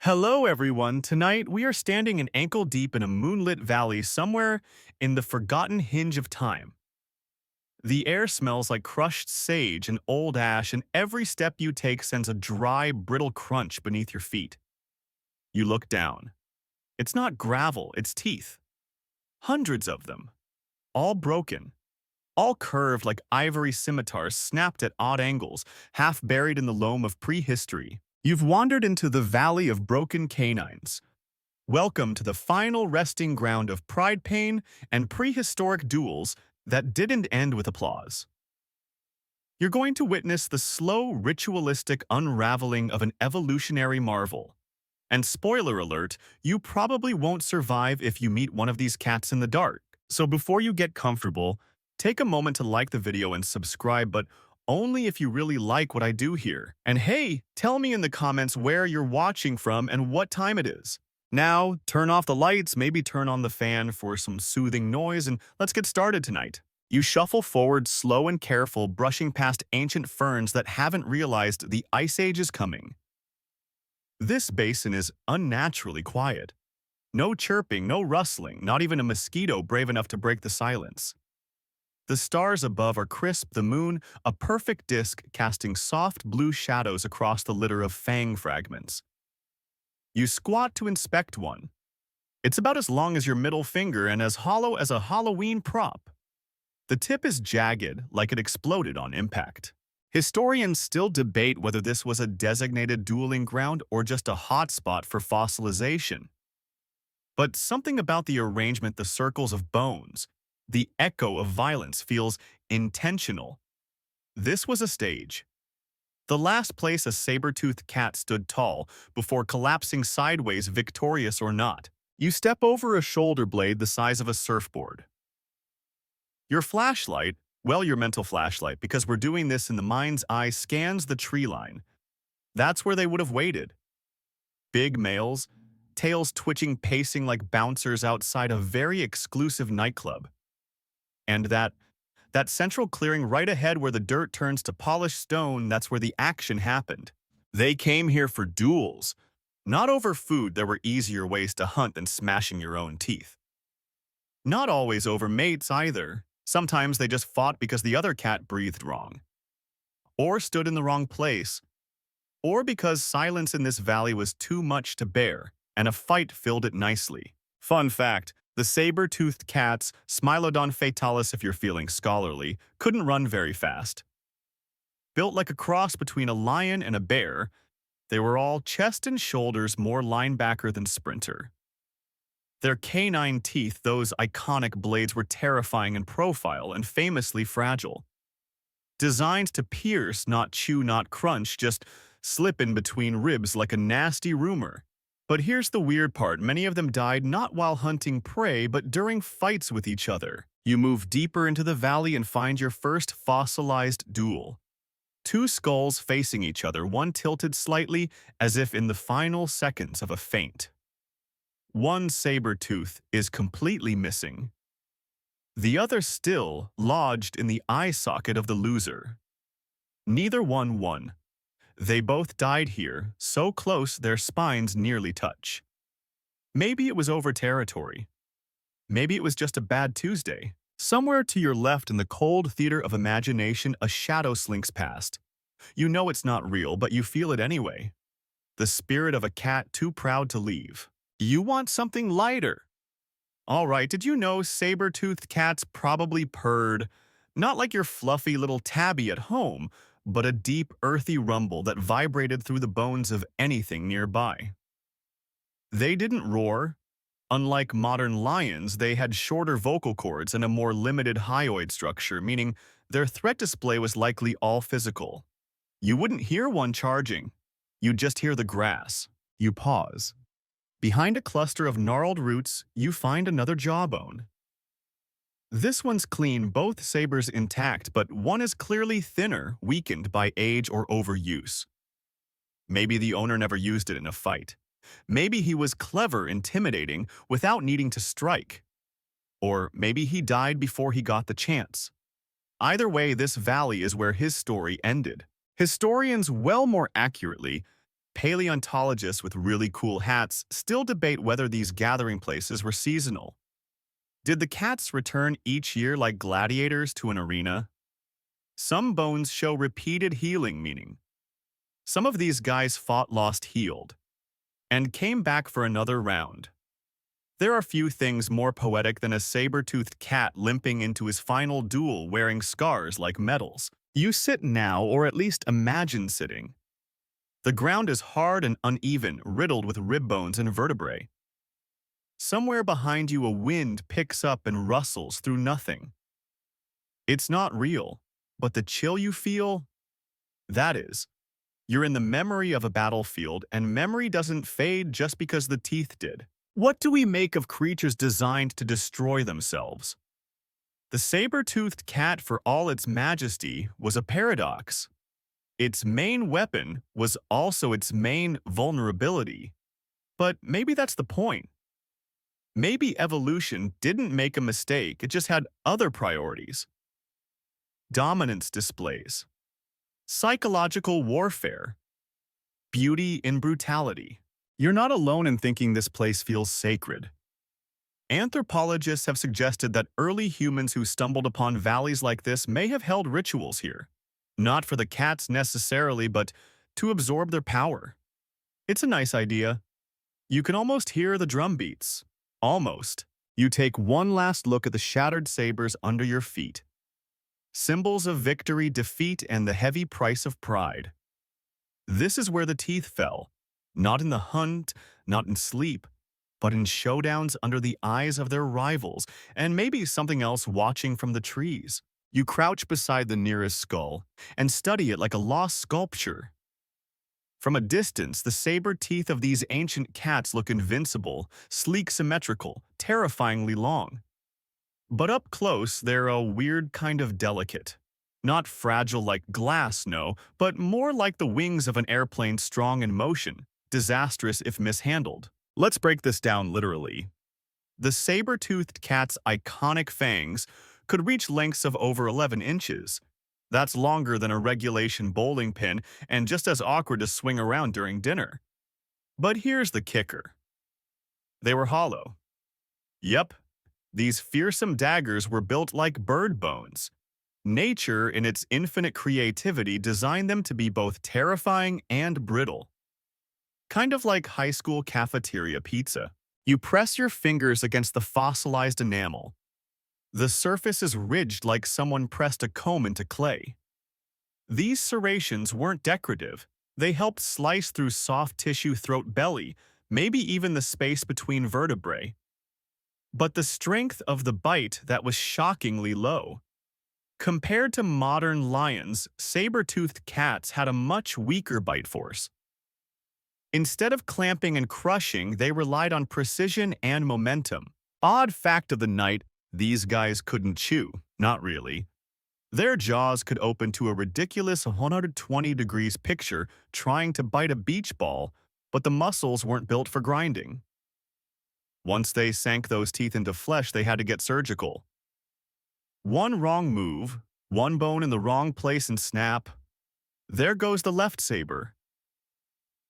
Hello, everyone. Tonight, we are standing an ankle deep in a moonlit valley somewhere in the forgotten hinge of time. The air smells like crushed sage and old ash, and every step you take sends a dry, brittle crunch beneath your feet. You look down. It's not gravel, it's teeth. Hundreds of them. All broken. All curved like ivory scimitars snapped at odd angles, half buried in the loam of prehistory. You've wandered into the Valley of Broken Canines. Welcome to the final resting ground of pride pain and prehistoric duels that didn't end with applause. You're going to witness the slow, ritualistic unraveling of an evolutionary marvel. And spoiler alert, you probably won't survive if you meet one of these cats in the dark. So before you get comfortable, take a moment to like the video and subscribe, but only if you really like what I do here. And hey, tell me in the comments where you're watching from and what time it is. Now, turn off the lights, maybe turn on the fan for some soothing noise, and let's get started tonight. You shuffle forward slow and careful, brushing past ancient ferns that haven't realized the Ice Age is coming. This basin is unnaturally quiet. No chirping, no rustling, not even a mosquito brave enough to break the silence. The stars above are crisp, the moon, a perfect disk casting soft blue shadows across the litter of Fang fragments. You squat to inspect one. It's about as long as your middle finger and as hollow as a Halloween prop. The tip is jagged, like it exploded on impact. Historians still debate whether this was a designated dueling ground or just a hotspot for fossilization. But something about the arrangement, the circles of bones, the echo of violence feels intentional. This was a stage. The last place a saber-toothed cat stood tall before collapsing sideways, victorious or not. You step over a shoulder blade the size of a surfboard. Your flashlight, well, your mental flashlight, because we're doing this in the mind's eye, scans the tree line. That's where they would have waited. Big males, tails twitching, pacing like bouncers outside a very exclusive nightclub. And that central clearing right ahead where the dirt turns to polished stone, that's where the action happened. They came here for duels. Not over food, there were easier ways to hunt than smashing your own teeth. Not always over mates either. Sometimes they just fought because the other cat breathed wrong. Or stood in the wrong place. Or because silence in this valley was too much to bear, and a fight filled it nicely. Fun fact, the saber-toothed cats, Smilodon fatalis if you're feeling scholarly, couldn't run very fast. Built like a cross between a lion and a bear, they were all chest and shoulders more linebacker than sprinter. Their canine teeth, those iconic blades, were terrifying in profile and famously fragile. Designed to pierce, not chew, not crunch, just slip in between ribs like a nasty rumor. But here's the weird part, many of them died not while hunting prey, but during fights with each other. You move deeper into the valley and find your first fossilized duel. Two skulls facing each other, one tilted slightly as if in the final seconds of a feint. One saber tooth is completely missing. The other still lodged in the eye socket of the loser. Neither one won. They both died here, so close their spines nearly touch. Maybe it was over territory. Maybe it was just a bad Tuesday. Somewhere to your left in the cold theater of imagination, a shadow slinks past. You know it's not real, but you feel it anyway. The spirit of a cat too proud to leave. You want something lighter. All right, did you know saber-toothed cats probably purred? Not like your fluffy little tabby at home, but a deep, earthy rumble that vibrated through the bones of anything nearby. They didn't roar. Unlike modern lions, they had shorter vocal cords and a more limited hyoid structure, meaning their threat display was likely all physical. You wouldn't hear one charging. You'd just hear the grass. You pause. Behind a cluster of gnarled roots, you find another jawbone. This one's clean, both sabers intact, but one is clearly thinner, weakened by age or overuse. Maybe the owner never used it in a fight. Maybe he was clever, intimidating, without needing to strike. Or maybe he died before he got the chance. Either way, this valley is where his story ended. Historians, well more accurately, Paleontologists with really cool hats still debate whether these gathering places were seasonal. Did the cats return each year like gladiators to an arena? Some bones show repeated healing, meaning some of these guys fought lost healed and came back for another round. There are few things more poetic than a saber-toothed cat limping into his final duel wearing scars like medals. You sit now, or at least imagine sitting. The ground is hard and uneven, riddled with rib bones and vertebrae. Somewhere behind you a wind picks up and rustles through nothing. It's not real, but the chill you feel, that is. You're in the memory of a battlefield, and memory doesn't fade just because the teeth did. What do we make of creatures designed to destroy themselves? The saber-toothed cat, for all its majesty, was a paradox. Its main weapon was also its main vulnerability. But maybe that's the point. Maybe evolution didn't make a mistake, it just had other priorities. Dominance displays, psychological warfare, beauty in brutality. You're not alone in thinking this place feels sacred. Anthropologists have suggested that early humans who stumbled upon valleys like this may have held rituals here. Not for the cats necessarily, but to absorb their power. It's a nice idea. You can almost hear the drum beats. Almost. You take one last look at the shattered sabers under your feet. Symbols of victory, defeat, and the heavy price of pride. This is where the teeth fell. Not in the hunt, not in sleep, but in showdowns under the eyes of their rivals, and maybe something else watching from the trees. You crouch beside the nearest skull and study it like a lost sculpture. From a distance, the saber teeth of these ancient cats look invincible, sleek, symmetrical, terrifyingly long. But up close, they're a weird kind of delicate. Not fragile like glass, no, but more like the wings of an airplane strong in motion, disastrous if mishandled. Let's break this down literally. The saber-toothed cat's iconic fangs could reach lengths of over 11 inches. That's longer than a regulation bowling pin and just as awkward to swing around during dinner. But here's the kicker. They were hollow. Yep, these fearsome daggers were built like bird bones. Nature, in its infinite creativity, designed them to be both terrifying and brittle. Kind of like high school cafeteria pizza. You press your fingers against the fossilized enamel. The surface is ridged like someone pressed a comb into clay. These serrations weren't decorative. They helped slice through soft tissue throat belly, maybe even the space between vertebrae. But the strength of the bite that was shockingly low. Compared to modern lions, saber-toothed cats had a much weaker bite force. Instead of clamping and crushing, they relied on precision and momentum. Odd fact of the night, these guys couldn't chew. Not really. Their jaws could open to a ridiculous 120 degrees picture trying to bite a beach ball, but the muscles weren't built for grinding. Once they sank those teeth into flesh, they had to get surgical. One wrong move, one bone in the wrong place and snap. There goes the left saber.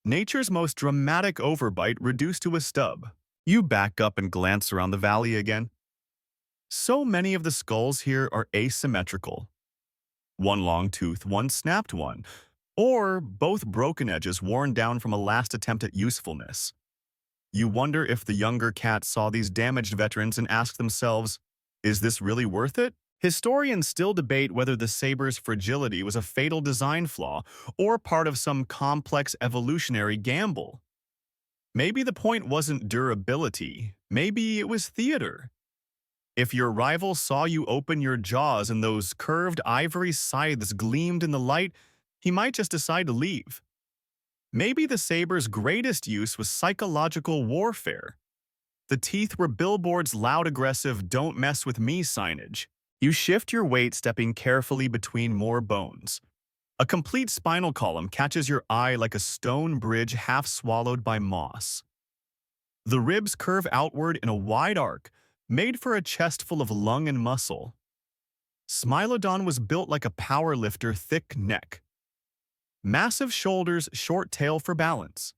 Nature's most dramatic overbite reduced to a stub. You back up and glance around the valley again. So many of the skulls here are asymmetrical. One long tooth, one snapped one, or both broken edges worn down from a last attempt at usefulness. You wonder if the younger cats saw these damaged veterans and asked themselves, is this really worth it? Historians still debate whether the saber's fragility was a fatal design flaw or part of some complex evolutionary gamble. Maybe the point wasn't durability, maybe it was theater. If your rival saw you open your jaws and those curved ivory scythes gleamed in the light, he might just decide to leave. Maybe the saber's greatest use was psychological warfare. The teeth were billboards' loud, aggressive, "Don't mess with me" signage. You shift your weight, stepping carefully between more bones. A complete spinal column catches your eye like a stone bridge half swallowed by moss. The ribs curve outward in a wide arc, made for a chest full of lung and muscle. Smilodon was built like a powerlifter, thick neck. Massive shoulders, short tail for balance.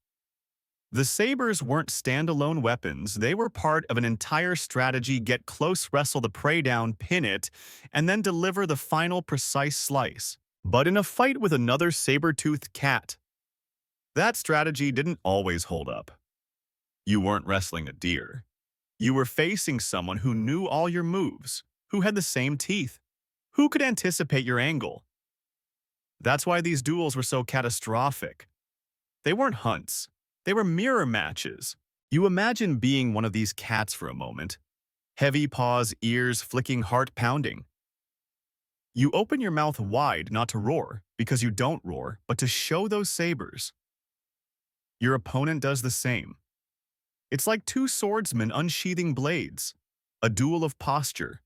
The sabers weren't standalone weapons, they were part of an entire strategy: get close, wrestle the prey down, pin it, and then deliver the final precise slice. But in a fight with another saber-toothed cat, that strategy didn't always hold up. You weren't wrestling a deer. You were facing someone who knew all your moves, who had the same teeth, who could anticipate your angle. That's why these duels were so catastrophic. They weren't hunts. They were mirror matches. You imagine being one of these cats for a moment. Heavy paws, ears flicking, heart pounding. You open your mouth wide not to roar, because you don't roar, but to show those sabers. Your opponent does the same. It's like two swordsmen unsheathing blades. A duel of posture.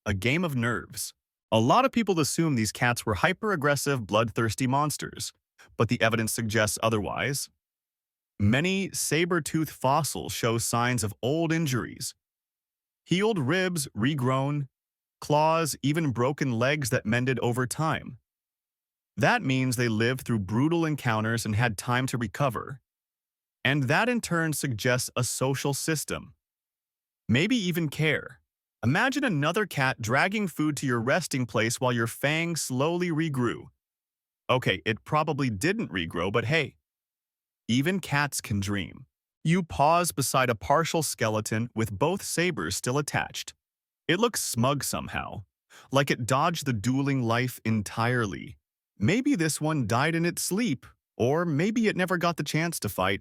A game of nerves. A lot of people assume these cats were hyper-aggressive, bloodthirsty monsters, but the evidence suggests otherwise. Many saber-toothed fossils show signs of old injuries. Healed ribs, regrown, claws, even broken legs that mended over time. That means they lived through brutal encounters and had time to recover. And that in turn suggests a social system. Maybe even care. Imagine another cat dragging food to your resting place while your fang slowly regrew. Okay, it probably didn't regrow, but hey, even cats can dream. You pause beside a partial skeleton with both sabers still attached. It looks smug somehow, like it dodged the dueling life entirely. Maybe this one died in its sleep, or maybe it never got the chance to fight.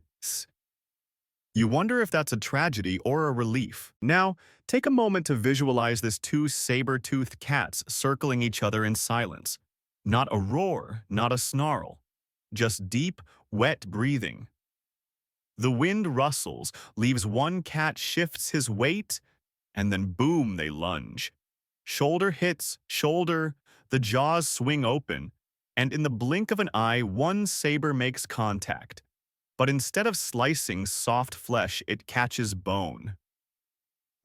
You wonder if that's a tragedy or a relief. Now, take a moment to visualize this two saber-toothed cats circling each other in silence. Not a roar, not a snarl. Just deep, wet breathing. The wind rustles, leaves one cat shifts his weight, and then boom, they lunge. Shoulder hits shoulder, the jaws swing open, and in the blink of an eye, one saber makes contact. But instead of slicing soft flesh, it catches bone.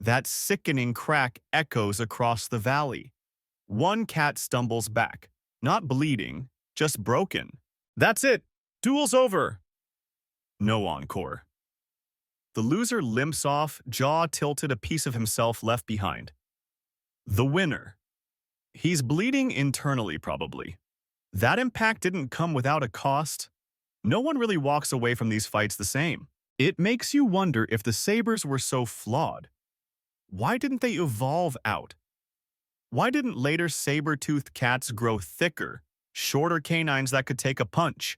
That sickening crack echoes across the valley. One cat stumbles back, not bleeding, just broken. That's it! Duel's over! No encore. The loser limps off, jaw tilted, a piece of himself left behind. The winner. He's bleeding internally, probably. That impact didn't come without a cost. No one really walks away from these fights the same. It makes you wonder if the sabers were so flawed. Why didn't they evolve out? Why didn't later saber-toothed cats grow thicker, shorter canines that could take a punch?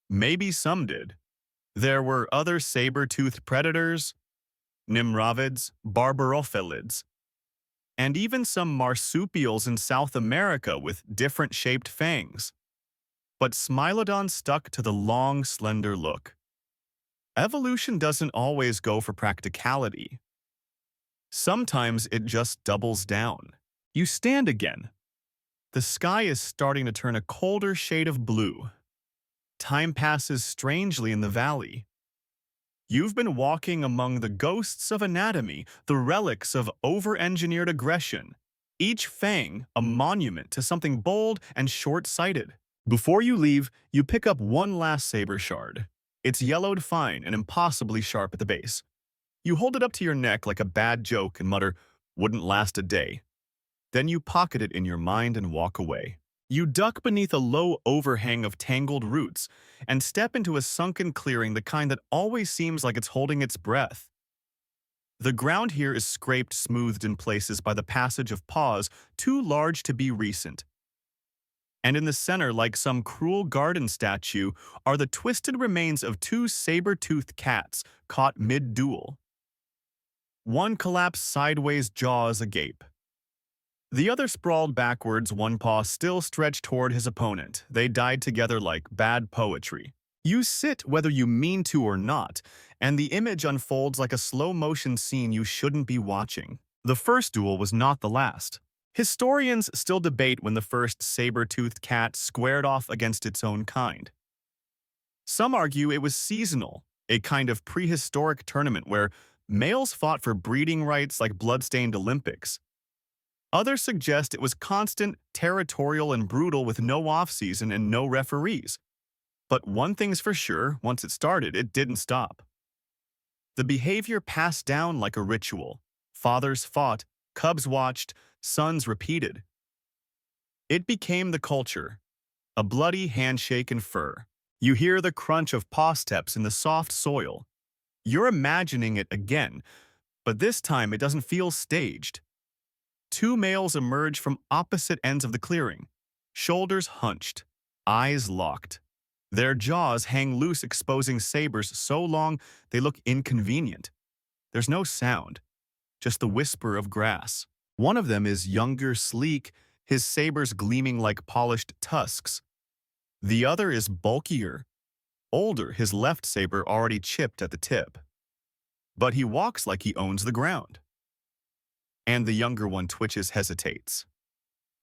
Maybe some did. There were other saber-toothed predators, nimravids, barbarophilids, and even some marsupials in South America with different shaped fangs. But Smilodon stuck to the long, slender look. Evolution doesn't always go for practicality. Sometimes it just doubles down. You stand again. The sky is starting to turn a colder shade of blue. Time passes strangely in the valley. You've been walking among the ghosts of anatomy, the relics of over-engineered aggression. Each fang a monument to something bold and short-sighted. Before you leave, you pick up one last saber shard. It's yellowed fine and impossibly sharp at the base. You hold it up to your neck like a bad joke and mutter, "Wouldn't last a day." Then you pocket it in your mind and walk away. You duck beneath a low overhang of tangled roots and step into a sunken clearing, the kind that always seems like it's holding its breath. The ground here is scraped, smoothed in places by the passage of paws too large to be recent. And in the center, like some cruel garden statue, are the twisted remains of two saber-toothed cats caught mid-duel. One collapsed sideways, jaws agape. The other sprawled backwards, one paw still stretched toward his opponent. They died together like bad poetry. You sit whether you mean to or not, and the image unfolds like a slow-motion scene you shouldn't be watching. The first duel was not the last. Historians still debate when the first saber-toothed cat squared off against its own kind. Some argue it was seasonal, a kind of prehistoric tournament where males fought for breeding rights like blood-stained Olympics. Others suggest it was constant, territorial, and brutal with no off-season and no referees. But one thing's for sure, once it started, it didn't stop. The behavior passed down like a ritual. Fathers fought, cubs watched, sons repeated. It became the culture, a bloody handshake and fur. You hear the crunch of paw steps in the soft soil. You're imagining it again, but this time it doesn't feel staged. Two males emerge from opposite ends of the clearing, shoulders hunched, eyes locked. Their jaws hang loose, exposing sabers so long they look inconvenient. There's no sound, just the whisper of grass. One of them is younger, sleek, his sabers gleaming like polished tusks. The other is bulkier, older, his left saber already chipped at the tip. But he walks like he owns the ground. And the younger one twitches, hesitates.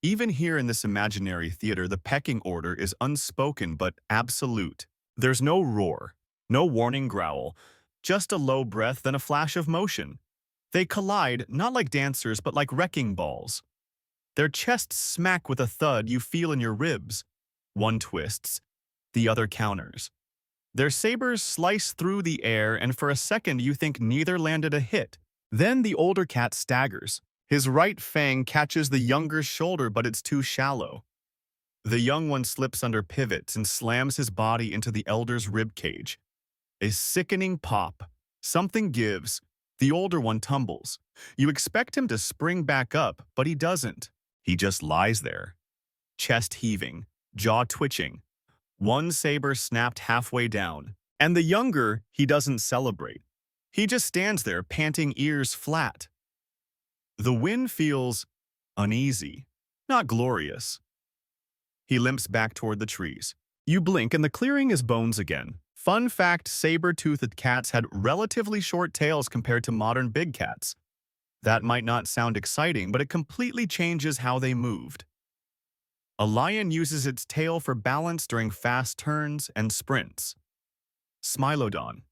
Even here in this imaginary theater, the pecking order is unspoken but absolute. There's no roar, no warning growl, just a low breath, then a flash of motion. They collide, not like dancers, but like wrecking balls. Their chests smack with a thud you feel in your ribs. One twists, the other counters. Their sabers slice through the air, and for a second you think neither landed a hit. Then the older cat staggers. His right fang catches the younger's shoulder, but it's too shallow. The young one slips under pivots and slams his body into the elder's ribcage. A sickening pop. Something gives. The older one tumbles. You expect him to spring back up, but he doesn't. He just lies there, chest heaving, jaw twitching. One saber snapped halfway down, and the younger, he doesn't celebrate. He just stands there, panting, ears flat. The wind feels uneasy, not glorious. He limps back toward the trees. You blink and the clearing is bones again. Fun fact, saber-toothed cats had relatively short tails compared to modern big cats. That might not sound exciting, but it completely changes how they moved. A lion uses its tail for balance during fast turns and sprints. Smilodon.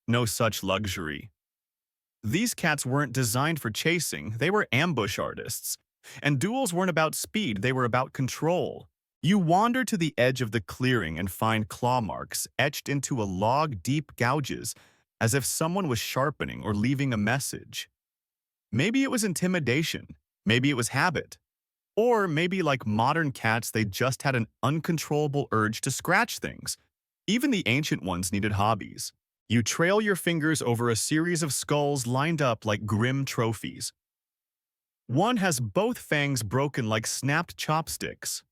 No such luxury. These cats weren't designed for chasing, they were ambush artists. And duels weren't about speed, they were about control. You wander to the edge of the clearing and find claw marks etched into a log deep gouges, as if someone was sharpening or leaving a message. Maybe it was intimidation, maybe it was habit. Or maybe like modern cats, they just had an uncontrollable urge to scratch things. Even the ancient ones needed hobbies. You trail your fingers over a series of skulls lined up like grim trophies. One has both fangs broken like snapped chopsticks.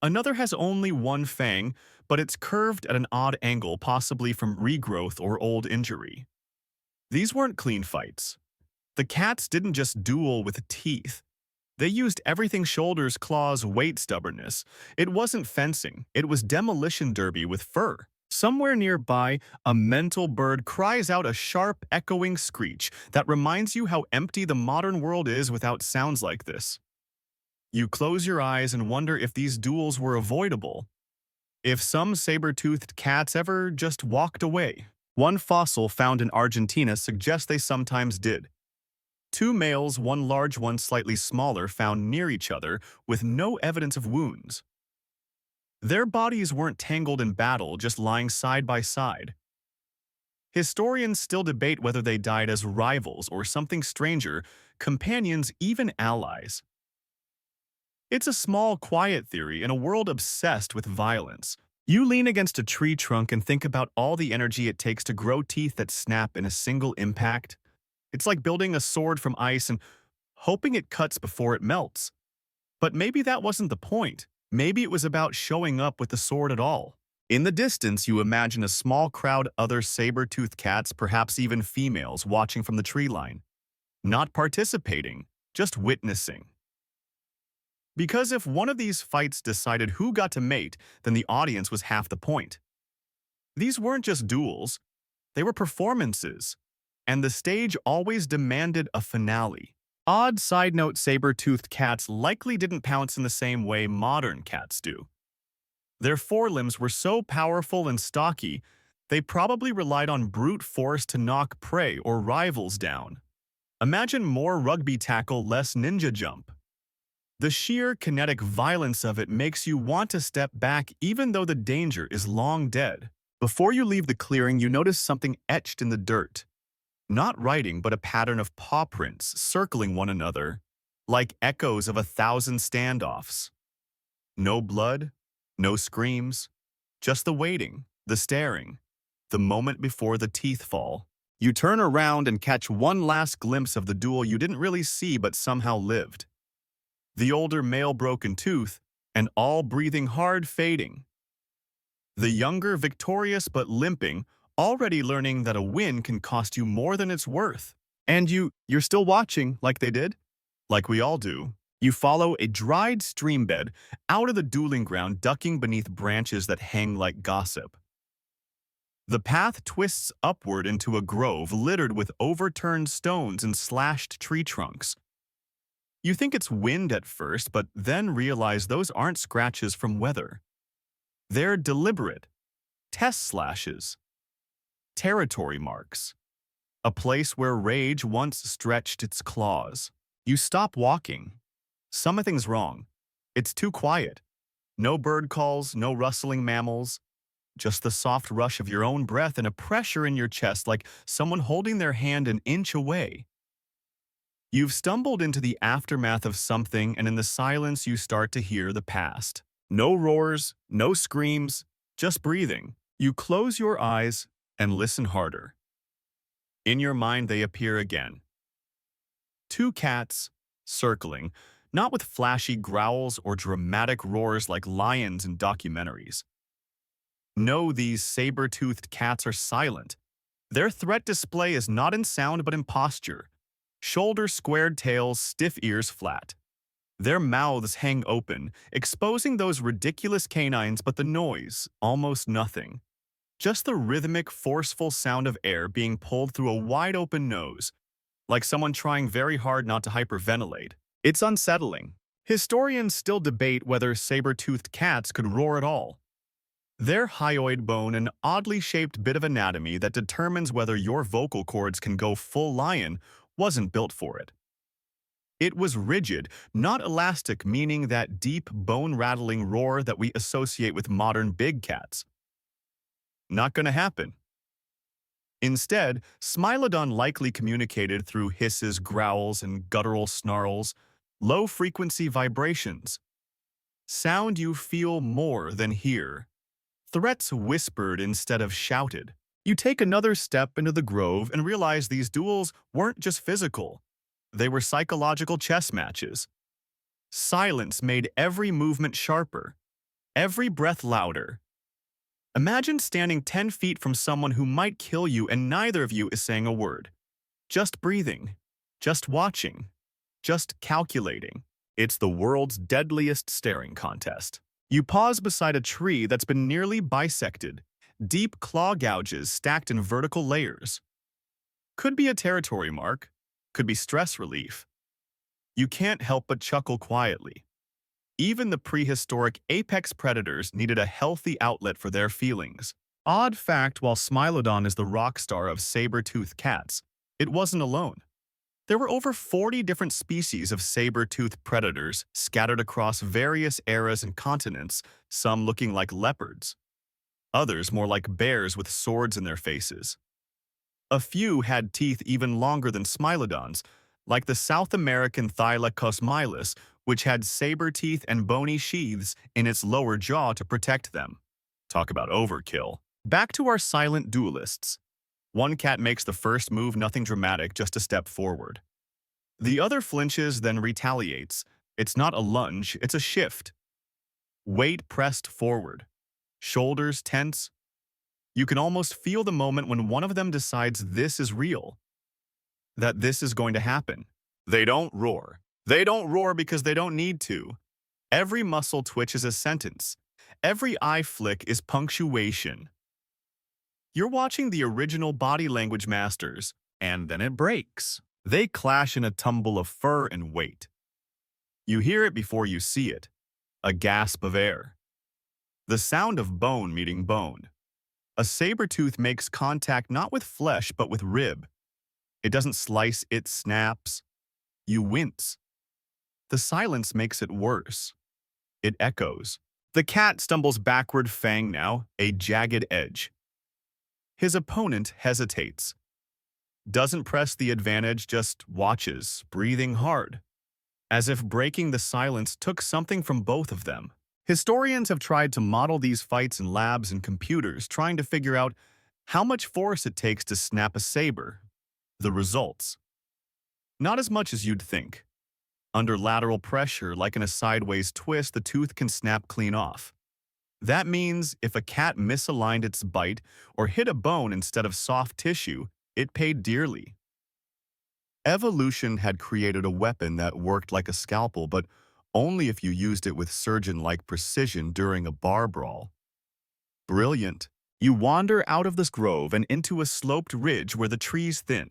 Another has only one fang, but it's curved at an odd angle, possibly from regrowth or old injury. These weren't clean fights. The cats didn't just duel with teeth. They used everything: shoulders, claws, weight, stubbornness. It wasn't fencing, it was demolition derby with fur. Somewhere nearby, a mental bird cries out a sharp, echoing screech that reminds you how empty the modern world is without sounds like this. You close your eyes and wonder if these duels were avoidable. If some saber-toothed cats ever just walked away. One fossil found in Argentina suggests they sometimes did. Two males, one large, one slightly smaller, found near each other with no evidence of wounds. Their bodies weren't tangled in battle, just lying side by side. Historians still debate whether they died as rivals or something stranger, companions, even allies. It's a small, quiet theory in a world obsessed with violence. You lean against a tree trunk and think about all the energy it takes to grow teeth that snap in a single impact. It's like building a sword from ice and hoping it cuts before it melts. But maybe that wasn't the point. Maybe it was about showing up with the sword at all. In the distance, you imagine a small crowd, other saber-toothed cats, perhaps even females, watching from the tree line. Not participating, just witnessing. Because if one of these fights decided who got to mate, then the audience was half the point. These weren't just duels, they were performances. And the stage always demanded a finale. Odd side note, saber-toothed cats likely didn't pounce in the same way modern cats do. Their forelimbs were so powerful and stocky, they probably relied on brute force to knock prey or rivals down. Imagine more rugby tackle, less ninja jump. The sheer kinetic violence of it makes you want to step back even though the danger is long dead. Before you leave the clearing, you notice something etched in the dirt. Not writing, but a pattern of paw prints circling one another, like echoes of 1,000 standoffs. No blood, no screams, just the waiting, the staring, the moment before the teeth fall. You turn around and catch one last glimpse of the duel you didn't really see but somehow lived. The older male broken tooth, and all breathing hard fading. The younger victorious but limping, already learning that a win can cost you more than it's worth. And you're still watching like they did? Like we all do. You follow a dried stream bed out of the dueling ground, ducking beneath branches that hang like gossip. The path twists upward into a grove littered with overturned stones and slashed tree trunks. You think it's wind at first, but then realize those aren't scratches from weather. They're deliberate, test slashes, territory marks, a place where rage once stretched its claws. You stop walking. Something's wrong. It's too quiet. No bird calls, no rustling mammals, just the soft rush of your own breath and a pressure in your chest like someone holding their hand an inch away. You've stumbled into the aftermath of something, and in the silence you start to hear the past. No roars, no screams, just breathing. You close your eyes and listen harder. In your mind they appear again. Two cats, circling, not with flashy growls or dramatic roars like lions in documentaries. No, these saber-toothed cats are silent. Their threat display is not in sound but in posture. Shoulders squared, tails, stiff ears flat. Their mouths hang open, exposing those ridiculous canines, but the noise, almost nothing. Just the rhythmic, forceful sound of air being pulled through a wide-open nose, like someone trying very hard not to hyperventilate. It's unsettling. Historians still debate whether saber-toothed cats could roar at all. Their hyoid bone, an oddly shaped bit of anatomy that determines whether your vocal cords can go full lion, wasn't built for it. It was rigid, not elastic, meaning that deep, bone-rattling roar that we associate with modern big cats. Not gonna happen. Instead, Smilodon likely communicated through hisses, growls, and guttural snarls, low-frequency vibrations. Sound you feel more than hear. Threats whispered instead of shouted. You take another step into the grove and realize these duels weren't just physical. They were psychological chess matches. Silence made every movement sharper, every breath louder. Imagine standing 10 feet from someone who might kill you and neither of you is saying a word. Just breathing, just watching, just calculating. It's the world's deadliest staring contest. You pause beside a tree that's been nearly bisected, deep claw gouges stacked in vertical layers. Could be a territory mark, could be stress relief. You can't help but chuckle quietly. Even the prehistoric apex predators needed a healthy outlet for their feelings. Odd fact, while Smilodon is the rock star of saber-toothed cats, it wasn't alone. There were over 40 different species of saber-toothed predators scattered across various eras and continents, some looking like leopards, others more like bears with swords in their faces. A few had teeth even longer than Smilodon's, like the South American Thylacosmilus, which had saber teeth and bony sheaths in its lower jaw to protect them. Talk about overkill. Back to our silent duelists. One cat makes the first move, nothing dramatic, just a step forward. The other flinches, then retaliates. It's not a lunge, it's a shift. Weight pressed forward. Shoulders tense. You can almost feel the moment when one of them decides this is real, that this is going to happen. They don't roar. They don't roar because they don't need to. Every muscle twitch is a sentence. Every eye flick is punctuation. You're watching the original body language masters, and then it breaks. They clash in a tumble of fur and weight. You hear it before you see it. A gasp of air. The sound of bone meeting bone. A saber-tooth makes contact not with flesh but with rib. It doesn't slice, it snaps. You wince. The silence makes it worse. It echoes. The cat stumbles backward, Fang now, a jagged edge. His opponent hesitates. Doesn't press the advantage, just watches, breathing hard, as if breaking the silence took something from both of them. Historians have tried to model these fights in labs and computers, trying to figure out how much force it takes to snap a saber. The results: not as much as you'd think. Under lateral pressure, like in a sideways twist, the tooth can snap clean off. That means if a cat misaligned its bite or hit a bone instead of soft tissue, it paid dearly. Evolution had created a weapon that worked like a scalpel, but only if you used it with surgeon-like precision during a bar brawl. Brilliant. You wander out of this grove and into a sloped ridge where the trees thin.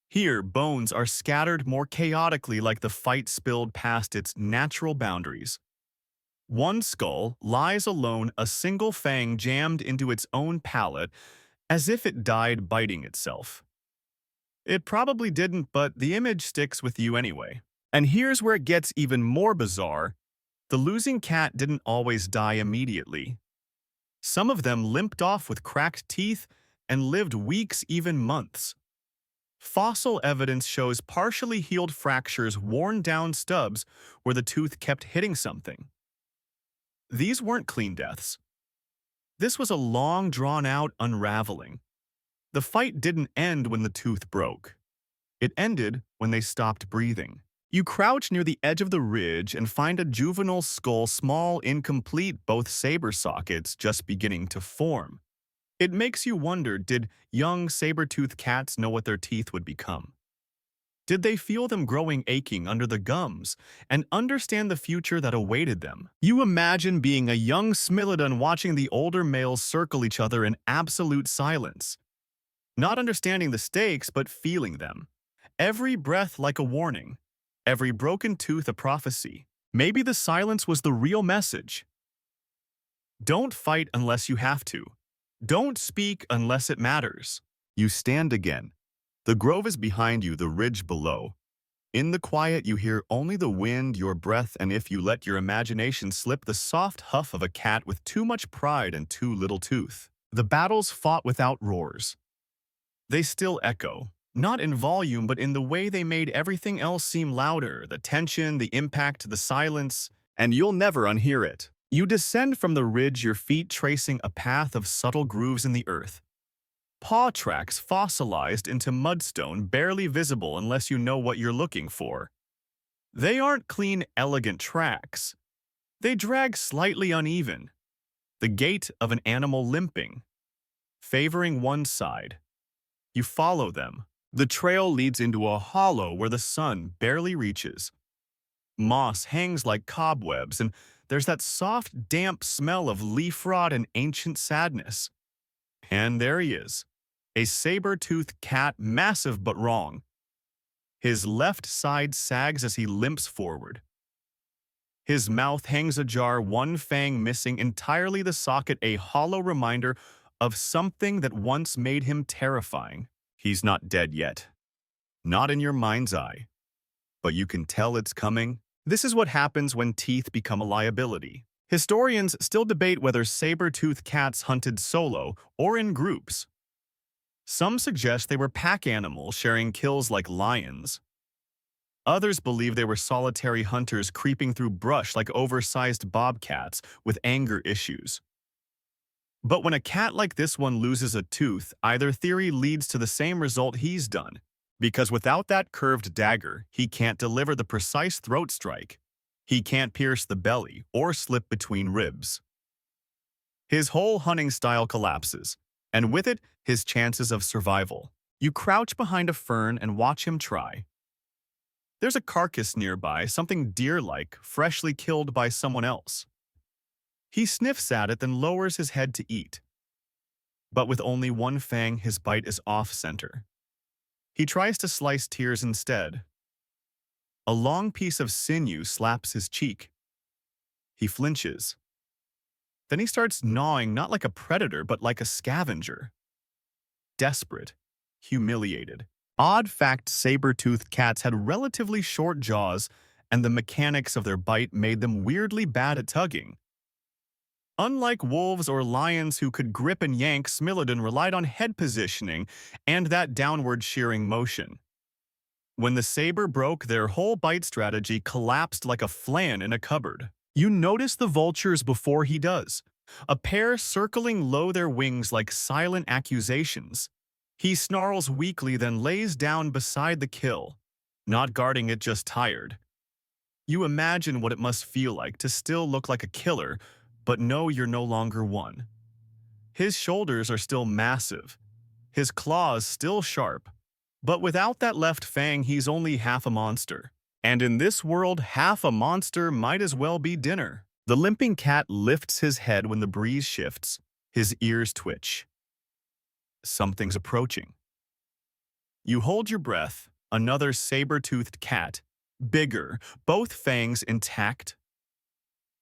Here, bones are scattered more chaotically, like the fight spilled past its natural boundaries. One skull lies alone, a single fang jammed into its own palate, as if it died biting itself. It probably didn't, but the image sticks with you anyway. And here's where it gets even more bizarre. The losing cat didn't always die immediately. Some of them limped off with cracked teeth and lived weeks, even months. Fossil evidence shows partially healed fractures, worn down stubs where the tooth kept hitting something. These weren't clean deaths. This was a long, drawn-out unraveling. The fight didn't end when the tooth broke. It ended when they stopped breathing. You crouch near the edge of the ridge and find a juvenile skull, small, incomplete, both saber sockets just beginning to form. It makes you wonder, did young saber-toothed cats know what their teeth would become? Did they feel them growing, aching under the gums, and understand the future that awaited them? You imagine being a young Smilodon watching the older males circle each other in absolute silence. Not understanding the stakes, but feeling them. Every breath like a warning. Every broken tooth a prophecy. Maybe the silence was the real message. Don't fight unless you have to. Don't speak unless it matters. You stand again. The grove is behind you, the ridge below. In the quiet, you hear only the wind, your breath, and if you let your imagination slip, the soft huff of a cat with too much pride and too little tooth. The battles fought without roars. They still echo, not in volume, but in the way they made everything else seem louder, the tension, the impact, the silence, and you'll never unhear it. You descend from the ridge, your feet tracing a path of subtle grooves in the earth. Paw tracks fossilized into mudstone, barely visible unless you know what you're looking for. They aren't clean, elegant tracks. They drag slightly uneven, the gait of an animal limping, favoring one side. You follow them. The trail leads into a hollow where the sun barely reaches. Moss hangs like cobwebs, and there's that soft, damp smell of leaf rot and ancient sadness. And there he is, a saber-toothed cat, massive but wrong. His left side sags as he limps forward. His mouth hangs ajar, one fang missing, entirely the socket, a hollow reminder of something that once made him terrifying. He's not dead yet. Not in your mind's eye. But you can tell it's coming. This is what happens when teeth become a liability. Historians still debate whether saber-toothed cats hunted solo or in groups. Some suggest they were pack animals sharing kills like lions. Others believe they were solitary hunters creeping through brush like oversized bobcats with anger issues. But when a cat like this one loses a tooth, either theory leads to the same result he's done. Because without that curved dagger, he can't deliver the precise throat strike. He can't pierce the belly or slip between ribs. His whole hunting style collapses, and with it, his chances of survival. You crouch behind a fern and watch him try. There's a carcass nearby, something deer-like, freshly killed by someone else. He sniffs at it, then lowers his head to eat. But with only one fang, his bite is off-center. He tries to slice tears instead. A long piece of sinew slaps his cheek. He flinches. Then he starts gnawing, not like a predator, but like a scavenger. Desperate, humiliated. Odd fact, saber-toothed cats had relatively short jaws and the mechanics of their bite made them weirdly bad at tugging. Unlike wolves or lions who could grip and yank, Smilodon relied on head positioning and that downward shearing motion. When the saber broke, their whole bite strategy collapsed like a flan in a cupboard. You notice the vultures before he does, a pair circling low their wings like silent accusations. He snarls weakly, then lays down beside the kill, not guarding it, just tired. You imagine what it must feel like to still look like a killer, but know you're no longer one. His shoulders are still massive, his claws still sharp, but without that left fang, he's only half a monster. And in this world, half a monster might as well be dinner. The limping cat lifts his head when the breeze shifts, his ears twitch. Something's approaching. You hold your breath, another saber-toothed cat, bigger, both fangs intact.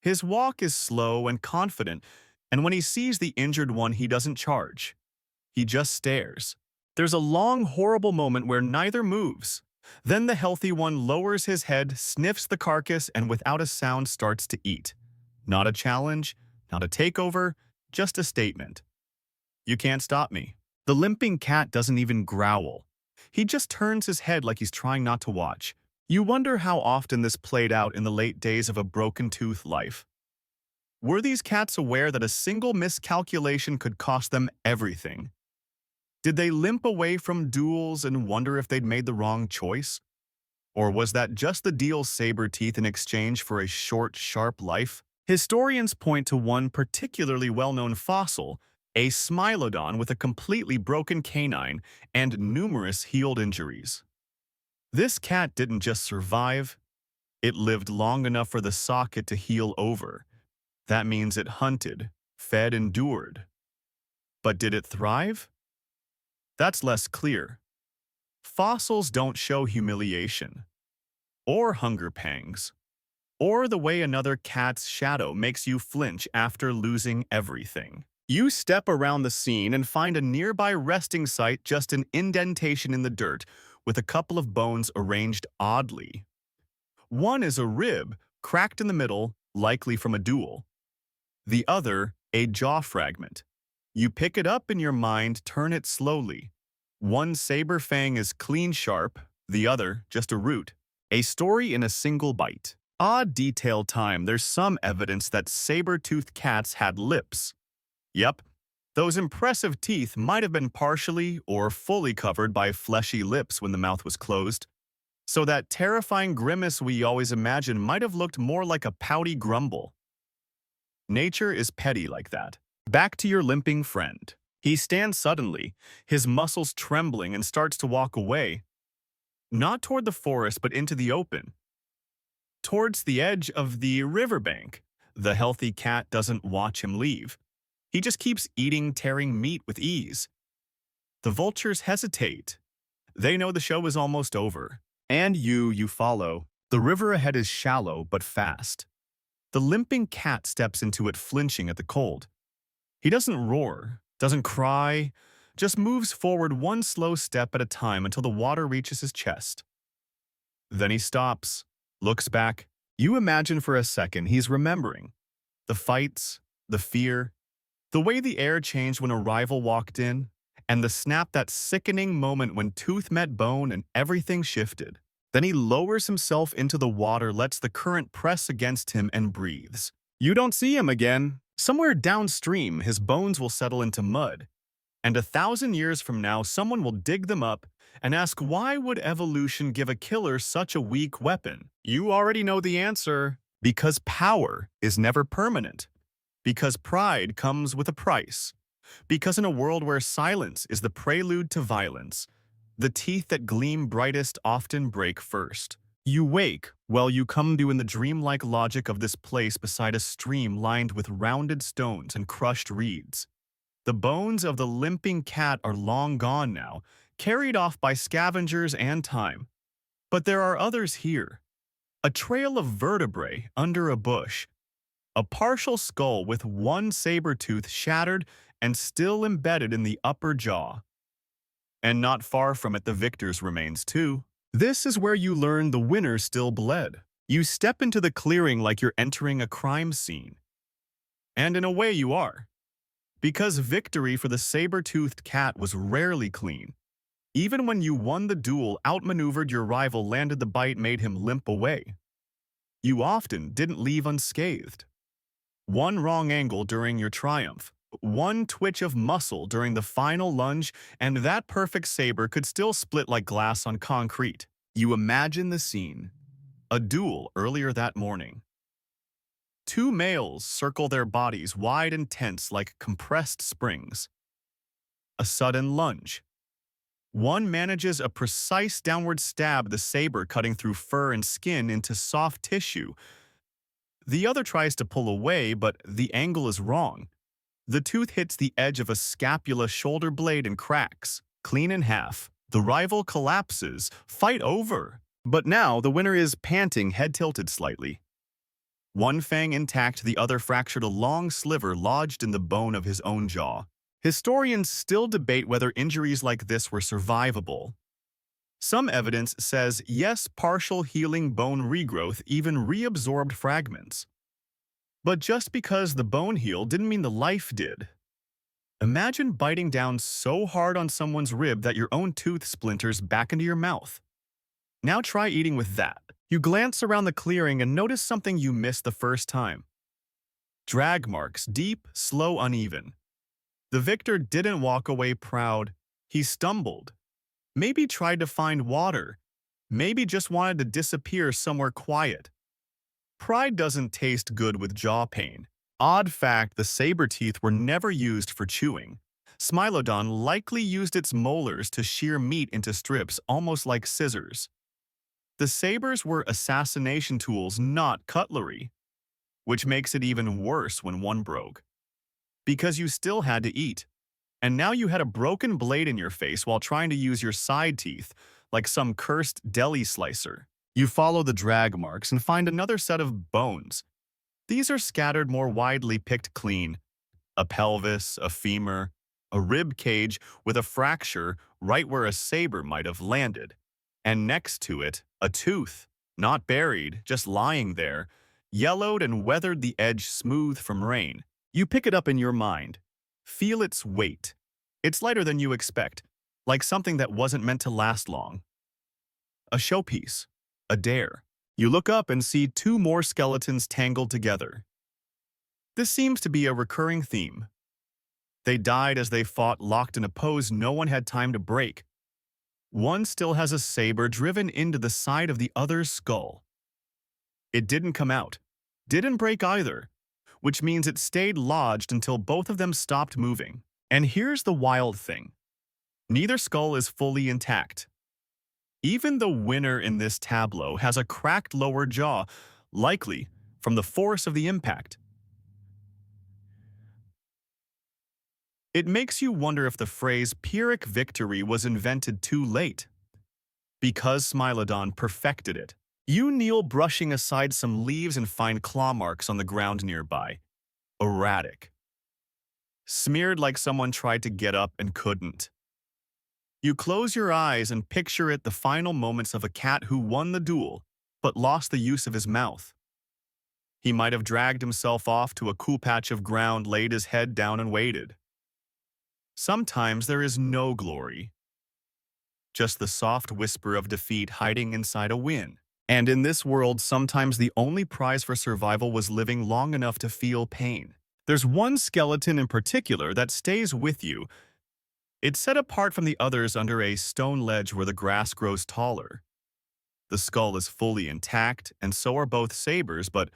His walk is slow and confident, and when he sees the injured one, he doesn't charge. He just stares. There's a long, horrible moment where neither moves. Then the healthy one lowers his head, sniffs the carcass, and without a sound starts to eat. Not a challenge, not a takeover, just a statement. You can't stop me. The limping cat doesn't even growl. He just turns his head like he's trying not to watch. You wonder how often this played out in the late days of a broken tooth life. Were these cats aware that a single miscalculation could cost them everything? Did they limp away from duels and wonder if they'd made the wrong choice? Or was that just the deal, saber teeth in exchange for a short, sharp life? Historians point to one particularly well-known fossil, a Smilodon with a completely broken canine and numerous healed injuries. This cat didn't just survive, it lived long enough for the socket to heal over. That means it hunted, fed, endured. But did it thrive? That's less clear. Fossils don't show humiliation, or hunger pangs, or the way another cat's shadow makes you flinch after losing everything. You step around the scene and find a nearby resting site, just an indentation in the dirt with a couple of bones arranged oddly. One is a rib, cracked in the middle, likely from a duel. The other, a jaw fragment. You pick it up in your mind, turn it slowly. One saber fang is clean sharp, the other just a root. A story in a single bite. Odd detail time, there's some evidence that saber-toothed cats had lips. Yep, those impressive teeth might have been partially or fully covered by fleshy lips when the mouth was closed. So that terrifying grimace we always imagine might have looked more like a pouty grumble. Nature is petty like that. Back to your limping friend. He stands suddenly, his muscles trembling, and starts to walk away. Not toward the forest, but into the open. Towards the edge of the riverbank. The healthy cat doesn't watch him leave. He just keeps eating, tearing meat with ease. The vultures hesitate. They know the show is almost over. And you follow. The river ahead is shallow but fast. The limping cat steps into it, flinching at the cold. He doesn't roar, doesn't cry, just moves forward one slow step at a time until the water reaches his chest. Then he stops, looks back. You imagine for a second he's remembering. The fights, the fear, the way the air changed when a rival walked in, and the snap, that sickening moment when tooth met bone and everything shifted. Then he lowers himself into the water, lets the current press against him, and breathes. You don't see him again. Somewhere downstream, his bones will settle into mud. And 1,000 years from now, someone will dig them up and ask, why would evolution give a killer such a weak weapon? You already know the answer. Because power is never permanent. Because pride comes with a price. Because in a world where silence is the prelude to violence, the teeth that gleam brightest often break first. You wake, well, you come to in the dreamlike logic of this place beside a stream lined with rounded stones and crushed reeds. The bones of the limping cat are long gone now, carried off by scavengers and time. But there are others here. A trail of vertebrae under a bush. A partial skull with one saber tooth shattered and still embedded in the upper jaw. And not far from it, the victor's remains too. This is where you learn the winner still bled. You step into the clearing like you're entering a crime scene. And in a way you are. Because victory for the saber-toothed cat was rarely clean. Even when you won the duel, outmaneuvered your rival, landed the bite, made him limp away. You often didn't leave unscathed. One wrong angle during your triumph, one twitch of muscle during the final lunge, and that perfect saber could still split like glass on concrete. You imagine the scene. A duel earlier that morning. Two males circle their bodies wide and tense like compressed springs. A sudden lunge. One manages a precise downward stab, the saber cutting through fur and skin into soft tissue. The other tries to pull away, but the angle is wrong. The tooth hits the edge of a scapula shoulder blade and cracks, clean in half. The rival collapses. Fight over. But now the winner is panting, head tilted slightly. One fang intact, the other fractured, a long sliver lodged in the bone of his own jaw. Historians still debate whether injuries like this were survivable. Some evidence says yes, partial healing, bone regrowth, even reabsorbed fragments. But just because the bone healed didn't mean the life did. Imagine biting down so hard on someone's rib that your own tooth splinters back into your mouth. Now try eating with that. You glance around the clearing and notice something you missed the first time. Drag marks, deep, slow, uneven. The victor didn't walk away proud. He stumbled. Maybe tried to find water. Maybe just wanted to disappear somewhere quiet. Pride doesn't taste good with jaw pain. Odd fact, the saber teeth were never used for chewing. Smilodon likely used its molars to shear meat into strips, almost like scissors. The sabers were assassination tools, not cutlery, which makes it even worse when one broke. Because you still had to eat. And now you had a broken blade in your face while trying to use your side teeth, like some cursed deli slicer. You follow the drag marks and find another set of bones. These are scattered more widely, picked clean. A pelvis, a femur, a rib cage with a fracture right where a saber might have landed. And next to it, a tooth, not buried, just lying there, yellowed and weathered, the edge smooth from rain. You pick it up in your mind. Feel its weight. It's lighter than you expect, like something that wasn't meant to last long. A showpiece. A dare. You look up and see two more skeletons tangled together. This seems to be a recurring theme. They died as they fought, locked in a pose no one had time to break. One still has a saber driven into the side of the other's skull. It didn't come out. Didn't break either, which means it stayed lodged until both of them stopped moving. And here's the wild thing. Neither skull is fully intact. Even the winner in this tableau has a cracked lower jaw, likely from the force of the impact. It makes you wonder if the phrase Pyrrhic victory was invented too late. Because Smilodon perfected it. You kneel, brushing aside some leaves, and find claw marks on the ground nearby. Erratic. Smeared like someone tried to get up and couldn't. You close your eyes and picture it, the final moments of a cat who won the duel, but lost the use of his mouth. He might have dragged himself off to a cool patch of ground, laid his head down and waited. Sometimes there is no glory. Just the soft whisper of defeat hiding inside a win. And in this world, sometimes the only prize for survival was living long enough to feel pain. There's one skeleton in particular that stays with you. It's set apart from the others under a stone ledge where the grass grows taller. The skull is fully intact, and so are both sabers, but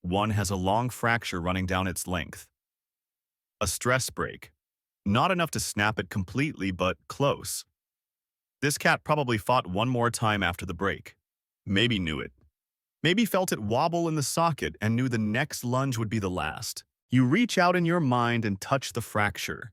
one has a long fracture running down its length. A stress break. Not enough to snap it completely, but close. This cat probably fought one more time after the break. Maybe knew it. Maybe felt it wobble in the socket and knew the next lunge would be the last. You reach out in your mind and touch the fracture.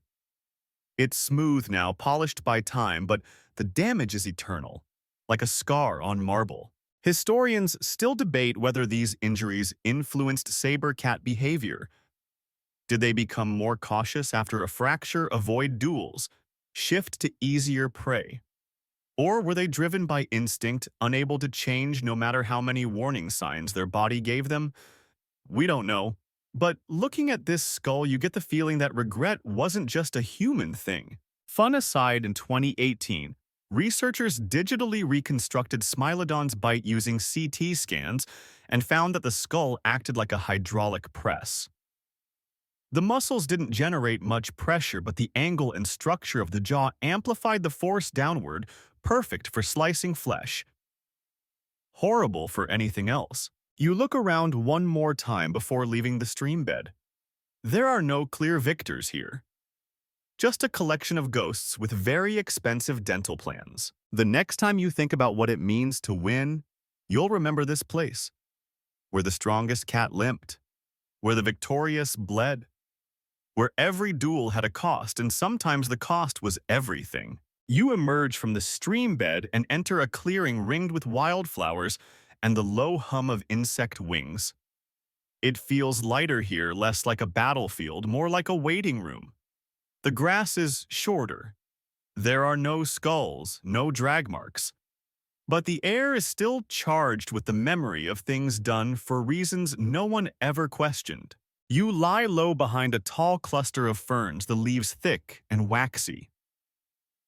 It's smooth now, polished by time, but the damage is eternal, like a scar on marble. Historians still debate whether these injuries influenced saber cat behavior. Did they become more cautious after a fracture, avoid duels, shift to easier prey? Or were they driven by instinct, unable to change no matter how many warning signs their body gave them? We don't know. But looking at this skull, you get the feeling that regret wasn't just a human thing. Fun aside, in 2018, researchers digitally reconstructed Smilodon's bite using CT scans and found that the skull acted like a hydraulic press. The muscles didn't generate much pressure, but the angle and structure of the jaw amplified the force downward, perfect for slicing flesh. Horrible for anything else. You look around one more time before leaving the stream bed. There are no clear victors here. Just a collection of ghosts with very expensive dental plans. The next time you think about what it means to win, you'll remember this place, where the strongest cat limped, where the victorious bled, where every duel had a cost, and sometimes the cost was everything. You emerge from the stream bed and enter a clearing ringed with wildflowers and the low hum of insect wings. It feels lighter here, less like a battlefield, more like a waiting room. The grass is shorter. There are no skulls, no drag marks. But the air is still charged with the memory of things done for reasons no one ever questioned. You lie low behind a tall cluster of ferns, the leaves thick and waxy.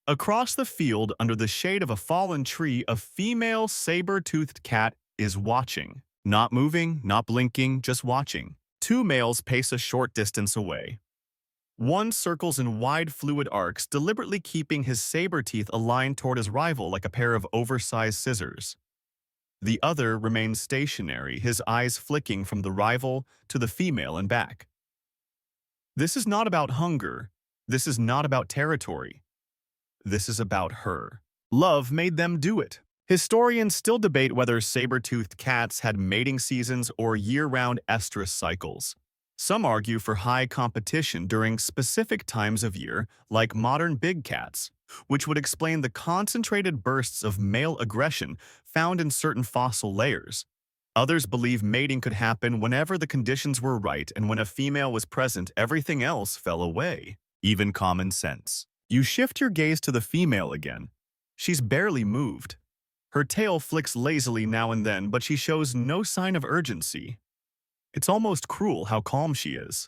Across the field, under the shade of a fallen tree, a female saber-toothed cat is watching. Not moving, not blinking, just watching. Two males pace a short distance away. One circles in wide fluid arcs, deliberately keeping his saber teeth aligned toward his rival like a pair of oversized scissors. The other remains stationary, his eyes flicking from the rival to the female and back. This is not about hunger. This is not about territory. This is about her. Love made them do it. Historians still debate whether saber-toothed cats had mating seasons or year-round estrus cycles. Some argue for high competition during specific times of year, like modern big cats, which would explain the concentrated bursts of male aggression found in certain fossil layers. Others believe mating could happen whenever the conditions were right, and when a female was present, everything else fell away, even common sense. You shift your gaze to the female again. She's barely moved. Her tail flicks lazily now and then, but she shows no sign of urgency. It's almost cruel how calm she is.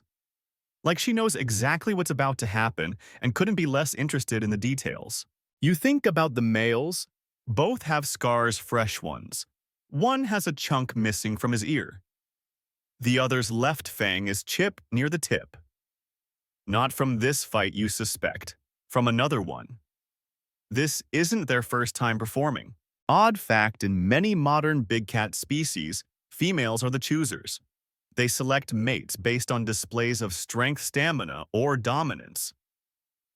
Like she knows exactly what's about to happen and couldn't be less interested in the details. You think about the males. Both have scars, fresh ones. One has a chunk missing from his ear. The other's left fang is chipped near the tip. Not from this fight, you suspect. From another one. This isn't their first time performing. Odd fact, in many modern big cat species, females are the choosers. They select mates based on displays of strength, stamina, or dominance.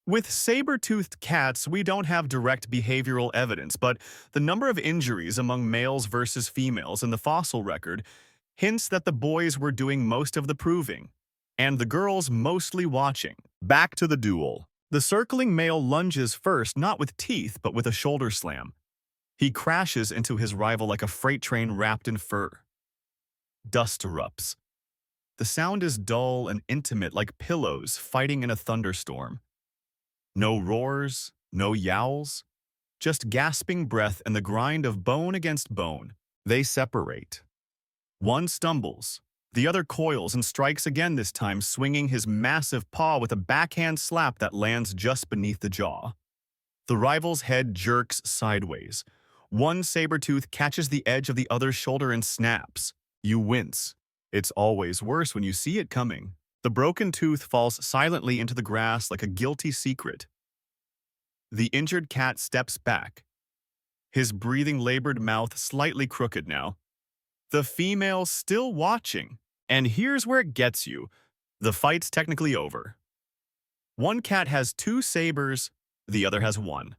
With saber-toothed cats, we don't have direct behavioral evidence, but the number of injuries among males versus females in the fossil record hints that the boys were doing most of the proving, and the girls mostly watching. Back to the duel. The circling male lunges first, not with teeth, but with a shoulder slam. He crashes into his rival like a freight train wrapped in fur. Dust erupts. The sound is dull and intimate, like pillows fighting in a thunderstorm. No roars, no yowls, just gasping breath and the grind of bone against bone. They separate. One stumbles. The other coils and strikes again, this time swinging his massive paw with a backhand slap that lands just beneath the jaw. The rival's head jerks sideways. One saber-tooth catches the edge of the other's shoulder and snaps. You wince. It's always worse when you see it coming. The broken tooth falls silently into the grass like a guilty secret. The injured cat steps back, his breathing labored mouth slightly crooked now. The female still watching. And here's where it gets you. The fight's technically over. One cat has two sabers, the other has one.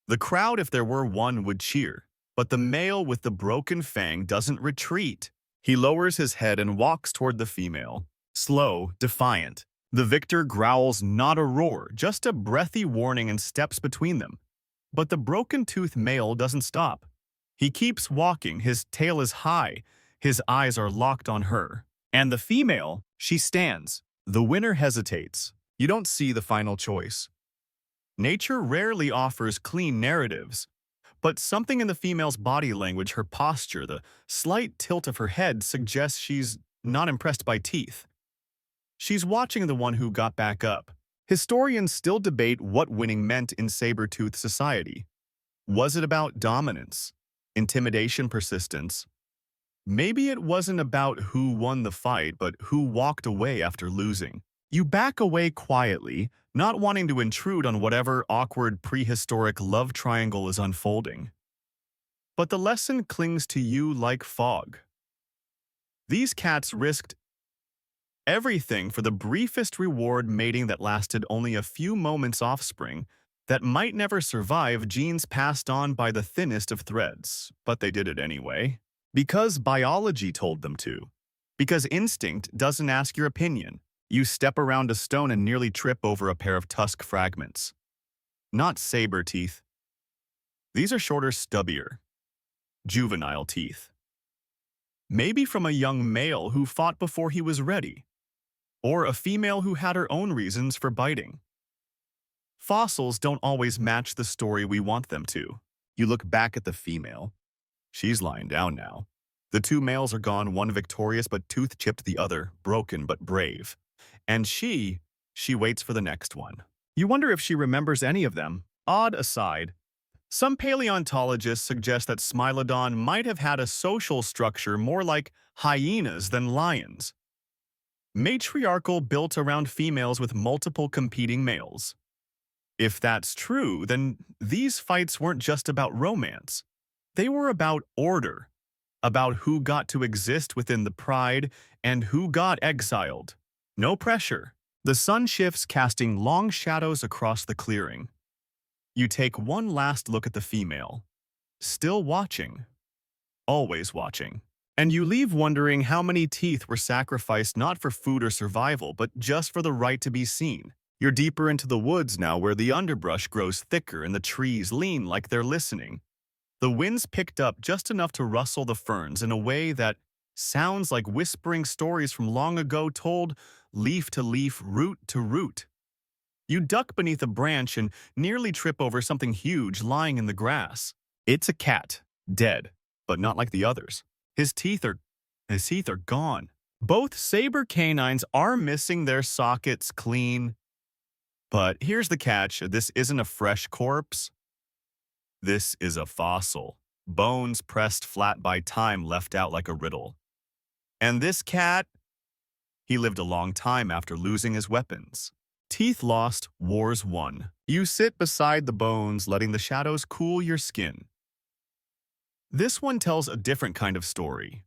The crowd, if there were one, would cheer. But the male with the broken fang doesn't retreat. He lowers his head and walks toward the female. Slow, defiant. The victor growls not a roar, just a breathy warning, and steps between them. But the broken-toothed male doesn't stop. He keeps walking, his tail is high, his eyes are locked on her. And the female, she stands. The winner hesitates. You don't see the final choice. Nature rarely offers clean narratives, But something in the female's body language, her posture, the slight tilt of her head suggests she's not impressed by teeth. She's watching the one who got back up. Historians still debate what winning meant in saber-toothed society. Was it about dominance, intimidation, persistence? Maybe it wasn't about who won the fight, but who walked away after losing. You back away quietly, not wanting to intrude on whatever awkward prehistoric love triangle is unfolding. But the lesson clings to you like fog. These cats risked everything for the briefest reward, mating that lasted only a few moments, offspring that might never survive, genes passed on by the thinnest of threads, but they did it anyway. Because biology told them to. Because instinct doesn't ask your opinion. You step around a stone and nearly trip over a pair of tusk fragments. Not saber teeth. These are shorter, stubbier, juvenile teeth. Maybe from a young male who fought before he was ready, or a female who had her own reasons for biting. Fossils don't always match the story we want them to. You look back at the female. She's lying down now. The two males are gone, one victorious but tooth-chipped, the other broken but brave. And she waits for the next one. You wonder if she remembers any of them. Odd aside, some paleontologists suggest that Smilodon might have had a social structure more like hyenas than lions. Matriarchal, built around females with multiple competing males. If that's true, then these fights weren't just about romance. They were about order, about who got to exist within the pride and who got exiled. No pressure. The sun shifts, casting long shadows across the clearing. You take one last look at the female. Still watching. Always watching. And you leave wondering how many teeth were sacrificed not for food or survival, but just for the right to be seen. You're deeper into the woods now, where the underbrush grows thicker and the trees lean like they're listening. The wind's picked up just enough to rustle the ferns in a way that sounds like whispering stories from long ago, told leaf to leaf, root to root. You duck beneath a branch and nearly trip over something huge lying in the grass. It's a cat, dead, but not like the others. His teeth are gone. Both saber canines are missing their sockets clean. But here's the catch, this isn't a fresh corpse. This is a fossil. Bones pressed flat by time, left out like a riddle. And this cat, he lived a long time after losing his weapons. Teeth lost, wars won. You sit beside the bones, letting the shadows cool your skin. This one tells a different kind of story.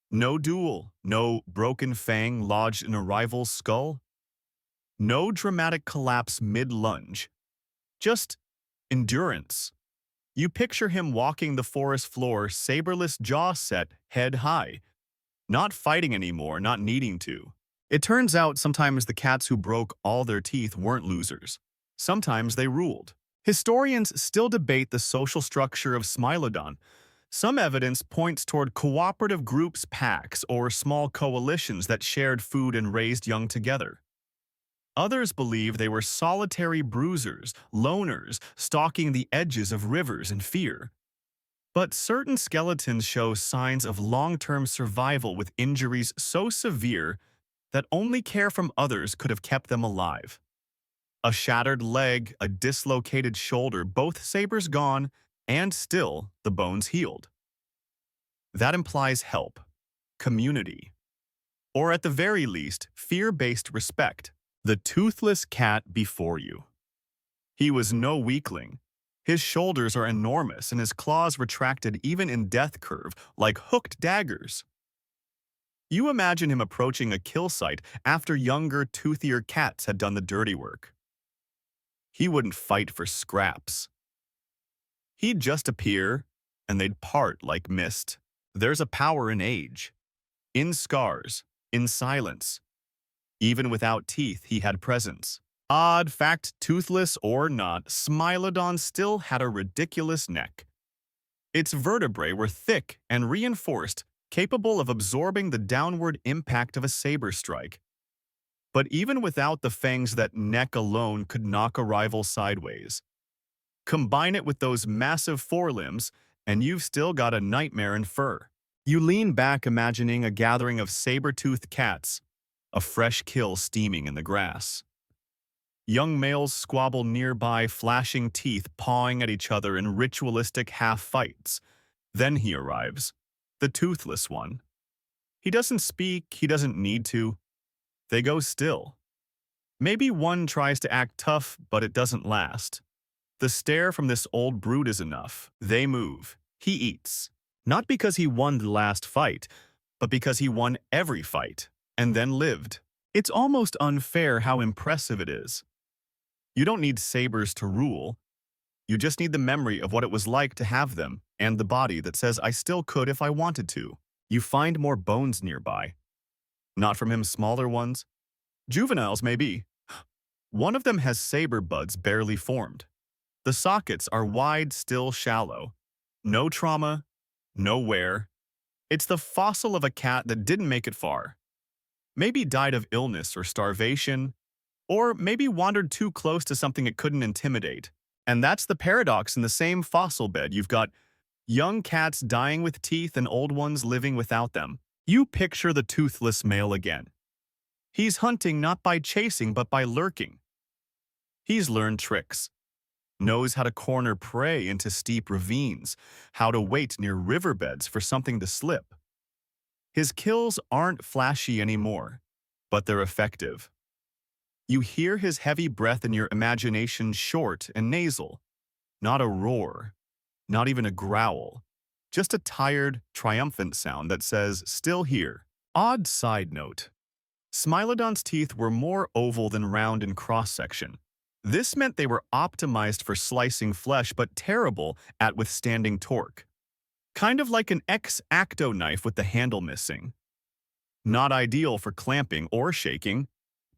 No duel, no broken fang lodged in a rival's skull. No dramatic collapse mid-lunge. Just endurance. You picture him walking the forest floor, saberless, jaw set, head high. Not fighting anymore, not needing to. It turns out sometimes the cats who broke all their teeth weren't losers. Sometimes they ruled. Historians still debate the social structure of Smilodon. Some evidence points toward cooperative groups, packs, or small coalitions that shared food and raised young together. Others believe they were solitary bruisers, loners, stalking the edges of rivers in fear. But certain skeletons show signs of long-term survival, with injuries so severe that only care from others could have kept them alive. A shattered leg, a dislocated shoulder, both sabers gone, and still the bones healed. That implies help, community, or at the very least, fear-based respect. The toothless cat before you. He was no weakling. His shoulders are enormous and his claws retracted even in death curve, like hooked daggers. You imagine him approaching a kill site after younger, toothier cats had done the dirty work. He wouldn't fight for scraps. He'd just appear, and they'd part like mist. There's a power in age, in scars, in silence. Even without teeth, he had presence. Odd fact, toothless or not, Smilodon still had a ridiculous neck. Its vertebrae were thick and reinforced, capable of absorbing the downward impact of a saber strike. But even without the fangs, that neck alone could knock a rival sideways. Combine it with those massive forelimbs, and you've still got a nightmare in fur. You lean back imagining a gathering of saber-toothed cats, a fresh kill steaming in the grass. Young males squabble nearby, flashing teeth, pawing at each other in ritualistic half-fights. Then he arrives, the toothless one. He doesn't speak, he doesn't need to. They go still. Maybe one tries to act tough, but it doesn't last. The stare from this old brute is enough. They move. He eats. Not because he won the last fight, but because he won every fight, and then lived. It's almost unfair how impressive it is. You don't need sabers to rule. You just need the memory of what it was like to have them, and the body that says I still could if I wanted to. You find more bones nearby. Not from him smaller ones. Juveniles, maybe. One of them has saber buds barely formed. The sockets are wide, still shallow. No trauma, no wear. It's the fossil of a cat that didn't make it far. Maybe died of illness or starvation, or maybe wandered too close to something it couldn't intimidate. And that's the paradox in the same fossil bed. You've got young cats dying with teeth and old ones living without them. You picture the toothless male again. He's hunting not by chasing but by lurking. He's learned tricks. Knows how to corner prey into steep ravines, how to wait near riverbeds for something to slip. His kills aren't flashy anymore, but they're effective. You hear his heavy breath in your imagination, short and nasal. Not a roar, not even a growl, just a tired, triumphant sound that says, still here. Odd side note. Smilodon's teeth were more oval than round in cross-section. This meant they were optimized for slicing flesh but terrible at withstanding torque. Kind of like an X-Acto knife with the handle missing. Not ideal for clamping or shaking,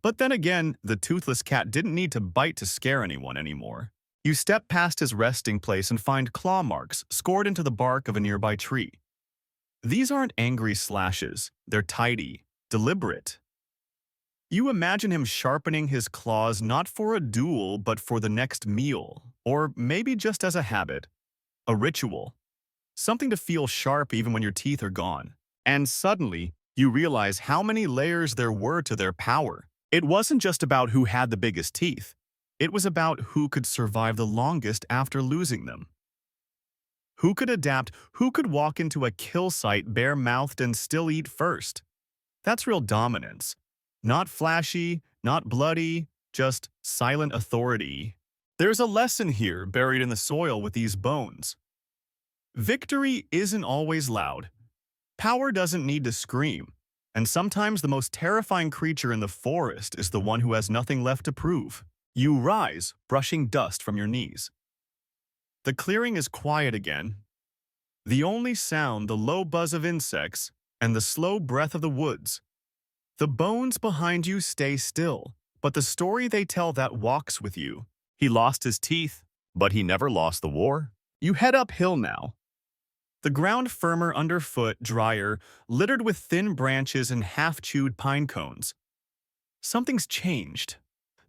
but then again, the toothless cat didn't need to bite to scare anyone anymore. You step past his resting place and find claw marks scored into the bark of a nearby tree. These aren't angry slashes, they're tidy, deliberate. You imagine him sharpening his claws not for a duel but for the next meal, or maybe just as a habit, a ritual. Something to feel sharp even when your teeth are gone. And suddenly, you realize how many layers there were to their power. It wasn't just about who had the biggest teeth. It was about who could survive the longest after losing them. Who could adapt, who could walk into a kill site bare-mouthed and still eat first. That's real dominance. Not flashy, not bloody, just silent authority. There's a lesson here buried in the soil with these bones. Victory isn't always loud. Power doesn't need to scream. And sometimes the most terrifying creature in the forest is the one who has nothing left to prove. You rise, brushing dust from your knees. The clearing is quiet again. The only sound, the low buzz of insects, and the slow breath of the woods. The bones behind you stay still, but the story they tell that walks with you. He lost his teeth, but he never lost the war. You head uphill now. The ground firmer underfoot, drier, littered with thin branches and half-chewed pine cones. Something's changed.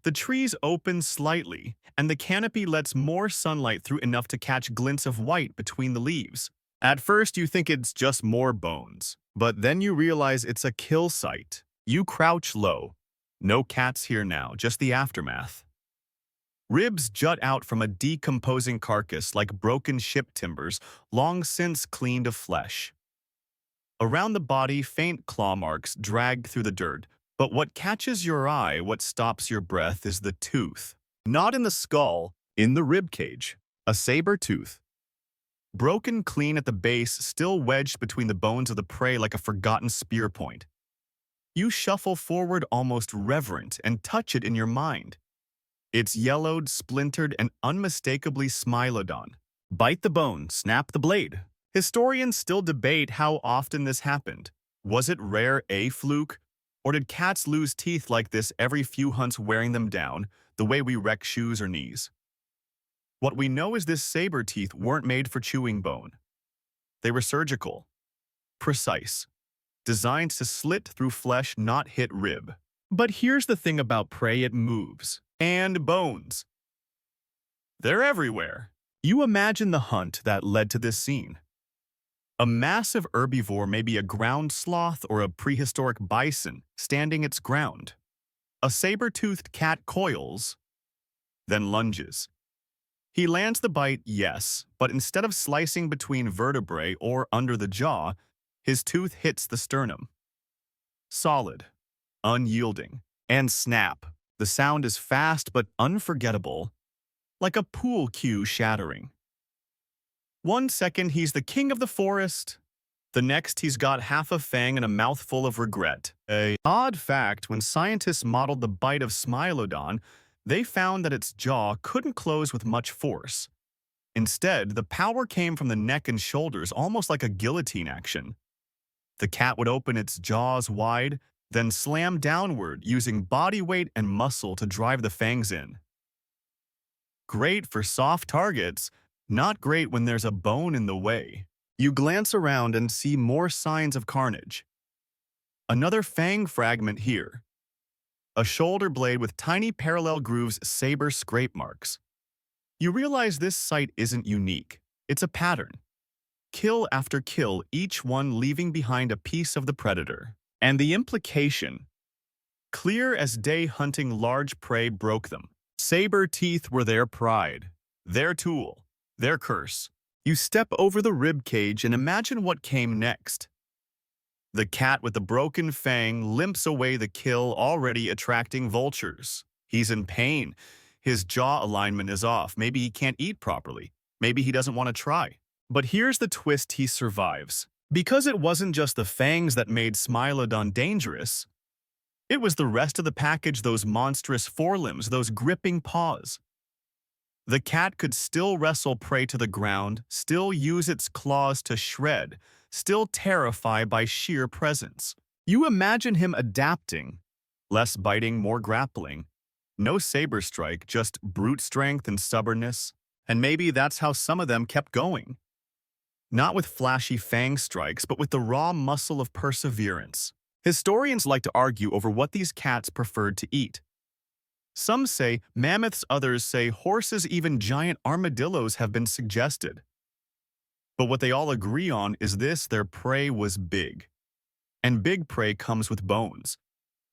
The trees open slightly, and the canopy lets more sunlight through enough to catch glints of white between the leaves. At first, you think it's just more bones, but then you realize it's a kill site. You crouch low. No cats here now, just the aftermath. Ribs jut out from a decomposing carcass like broken ship timbers, long since cleaned of flesh. Around the body, faint claw marks drag through the dirt, but what catches your eye, what stops your breath, is the tooth. Not in the skull, in the ribcage. A saber tooth. Broken clean at the base, still wedged between the bones of the prey like a forgotten spear point. You shuffle forward almost reverent and touch it in your mind. It's yellowed, splintered, and unmistakably Smilodon. Bite the bone, snap the blade. Historians still debate how often this happened. Was it rare, a fluke? Or did cats lose teeth like this every few hunts, wearing them down, the way we wreck shoes or knees? What we know is this saber teeth weren't made for chewing bone. They were surgical, precise, designed to slit through flesh, not hit rib. But here's the thing about prey: it moves. And bones. They're everywhere. You imagine the hunt that led to this scene. A massive herbivore, maybe a ground sloth or a prehistoric bison, standing its ground. A saber-toothed cat coils, then lunges. He lands the bite, yes, but instead of slicing between vertebrae or under the jaw, his tooth hits the sternum. Solid, unyielding, and snap. The sound is fast but unforgettable, like a pool cue shattering. 1 second he's the king of the forest. The next he's got half a fang and a mouthful of regret. A odd fact, when scientists modeled the bite of Smilodon, they found that its jaw couldn't close with much force. Instead, the power came from the neck and shoulders, almost like a guillotine action. The cat would open its jaws wide, then slam downward using body weight and muscle to drive the fangs in. Great for soft targets, not great when there's a bone in the way. You glance around and see more signs of carnage. Another fang fragment here. A shoulder blade with tiny parallel grooves, saber scrape marks. You realize this site isn't unique. It's a pattern. Kill after kill, each one leaving behind a piece of the predator. And the implication, clear as day, hunting large prey broke them. Saber teeth were their pride, their tool, their curse. You step over the ribcage and imagine what came next. The cat with the broken fang limps away the kill, already attracting vultures. He's in pain. His jaw alignment is off. Maybe he can't eat properly. Maybe he doesn't want to try. But here's the twist: he survives. Because it wasn't just the fangs that made Smilodon dangerous. It was the rest of the package, those monstrous forelimbs, those gripping paws. The cat could still wrestle prey to the ground, still use its claws to shred, still terrify by sheer presence. You imagine him adapting. Less biting, more grappling. No saber strike, just brute strength and stubbornness. And maybe that's how some of them kept going. Not with flashy fang strikes, but with the raw muscle of perseverance. Historians like to argue over what these cats preferred to eat. Some say mammoths, others say horses, even giant armadillos have been suggested. But what they all agree on is this: their prey was big. And big prey comes with bones.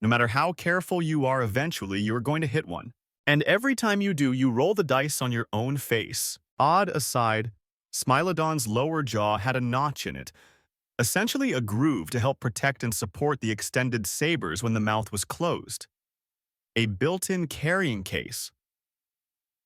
No matter how careful you are, eventually you're going to hit one. And every time you do, you roll the dice on your own face. Odd aside, Smilodon's lower jaw had a notch in it, essentially a groove to help protect and support the extended sabers when the mouth was closed. A built-in carrying case.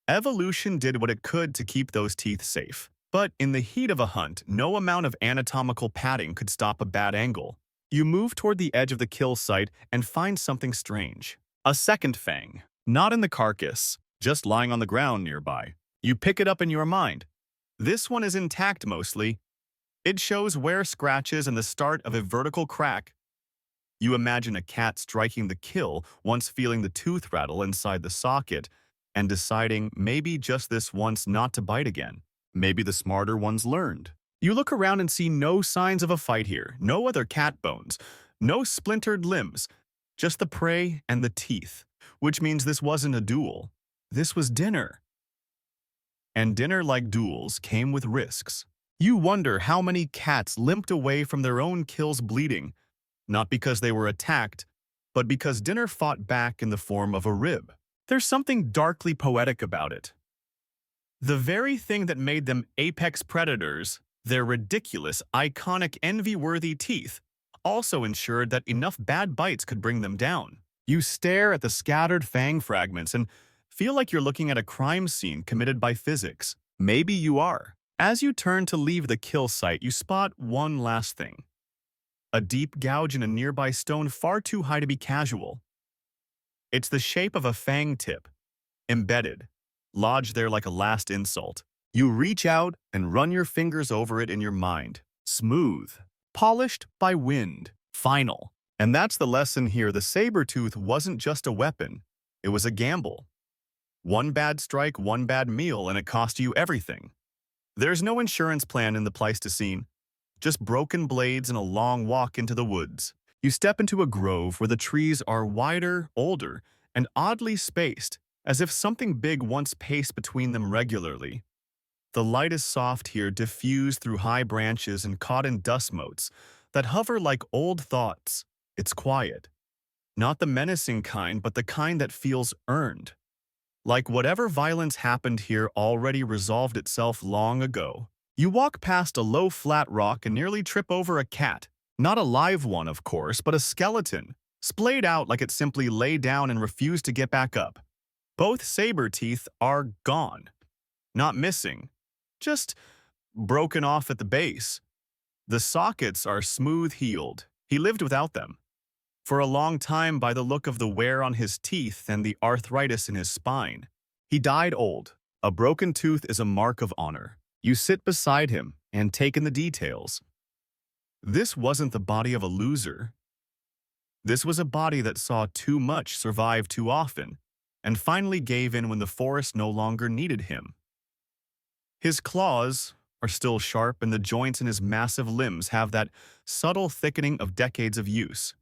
Evolution did what it could to keep those teeth safe. But in the heat of a hunt, no amount of anatomical padding could stop a bad angle. You move toward the edge of the kill site and find something strange. A second fang. Not in the carcass, just lying on the ground nearby. You pick it up in your mind. This one is intact mostly. It shows wear scratches and the start of a vertical crack. You imagine a cat striking the kill, once feeling the tooth rattle inside the socket, and deciding maybe just this once not to bite again. Maybe the smarter ones learned. You look around and see no signs of a fight here, no other cat bones, no splintered limbs, just the prey and the teeth, which means this wasn't a duel. This was dinner. And dinner, like duels, came with risks. You wonder how many cats limped away from their own kills bleeding, not because they were attacked, but because dinner fought back in the form of a rib. There's something darkly poetic about it. The very thing that made them apex predators, their ridiculous, iconic, envy-worthy teeth, also ensured that enough bad bites could bring them down. You stare at the scattered fang fragments and feel like you're looking at a crime scene committed by physics. Maybe you are. As you turn to leave the kill site, you spot one last thing. A deep gouge in a nearby stone, far too high to be casual. It's the shape of a fang tip, embedded, lodged there like a last insult. You reach out and run your fingers over it in your mind. Smooth, polished by wind, final. And that's the lesson here. The saber-tooth wasn't just a weapon. It was a gamble. One bad strike, one bad meal, and it cost you everything. There's no insurance plan in the Pleistocene. Just broken blades and a long walk into the woods. You step into a grove where the trees are wider, older, and oddly spaced. as if something big once paced between them regularly. The light is soft here, diffused through high branches and caught in dust motes that hover like old thoughts. It's quiet. Not the menacing kind, but the kind that feels earned. Like whatever violence happened here already resolved itself long ago. You walk past a low flat rock and nearly trip over a cat. Not a live one, of course, but a skeleton, splayed out like it simply lay down and refused to get back up. Both saber teeth are gone. Not missing. Just broken off at the base. The sockets are smooth healed. He lived without them. For a long time by the look of the wear on his teeth and the arthritis in his spine. He died old. A broken tooth is a mark of honor. You sit beside him and take in the details. This wasn't the body of a loser. This was a body that saw too much survive too often, and finally gave in when the forest no longer needed him. His claws are still sharp, and the joints in his massive limbs have that subtle thickening of decades of use.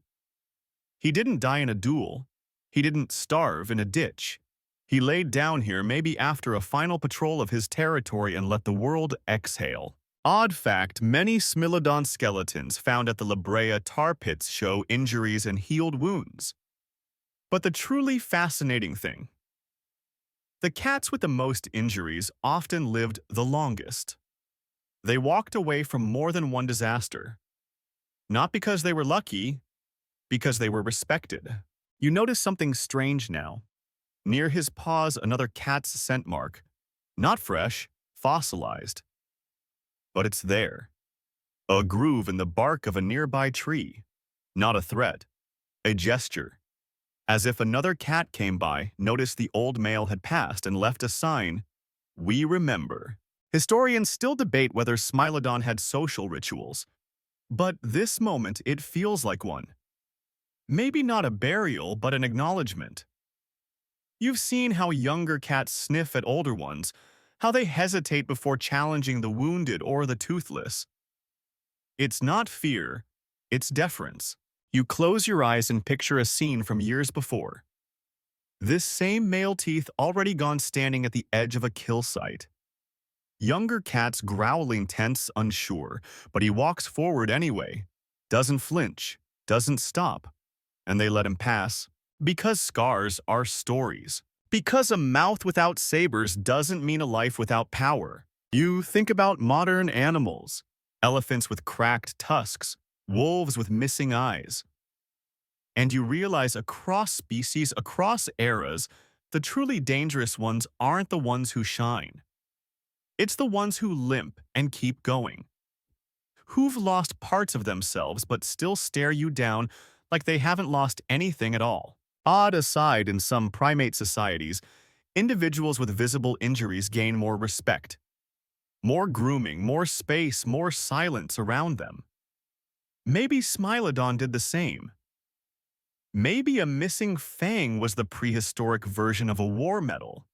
He didn't die in a duel. He didn't starve in a ditch. He laid down here maybe after a final patrol of his territory and let the world exhale. Odd fact, many Smilodon skeletons found at the La Brea tar pits show injuries and healed wounds. But the truly fascinating thing, the cats with the most injuries often lived the longest. They walked away from more than one disaster. Not because they were lucky, because they were respected. You notice something strange now. Near his paws, another cat's scent mark. Not fresh, fossilized. But it's there. A groove in the bark of a nearby tree. Not a threat. A gesture. As if another cat came by, noticed the old male had passed, and left a sign. We remember. Historians still debate whether Smilodon had social rituals. But this moment, it feels like one. Maybe not a burial, but an acknowledgement. You've seen how younger cats sniff at older ones, how they hesitate before challenging the wounded or the toothless. It's not fear, it's deference. You close your eyes and picture a scene from years before. This same male teeth already gone standing at the edge of a kill site. Younger cats growling tense, unsure, but he walks forward anyway. Doesn't flinch, doesn't stop. And they let him pass. Because scars are stories. Because a mouth without sabers doesn't mean a life without power. You think about modern animals. Elephants with cracked tusks. Wolves with missing eyes. And you realize across species, across eras, the truly dangerous ones aren't the ones who shine. It's the ones who limp and keep going. Who've lost parts of themselves but still stare you down like they haven't lost anything at all. Odd aside, in some primate societies, individuals with visible injuries gain more respect. More grooming, more space, more silence around them. Maybe Smilodon did the same. Maybe a missing fang was the prehistoric version of a war medal.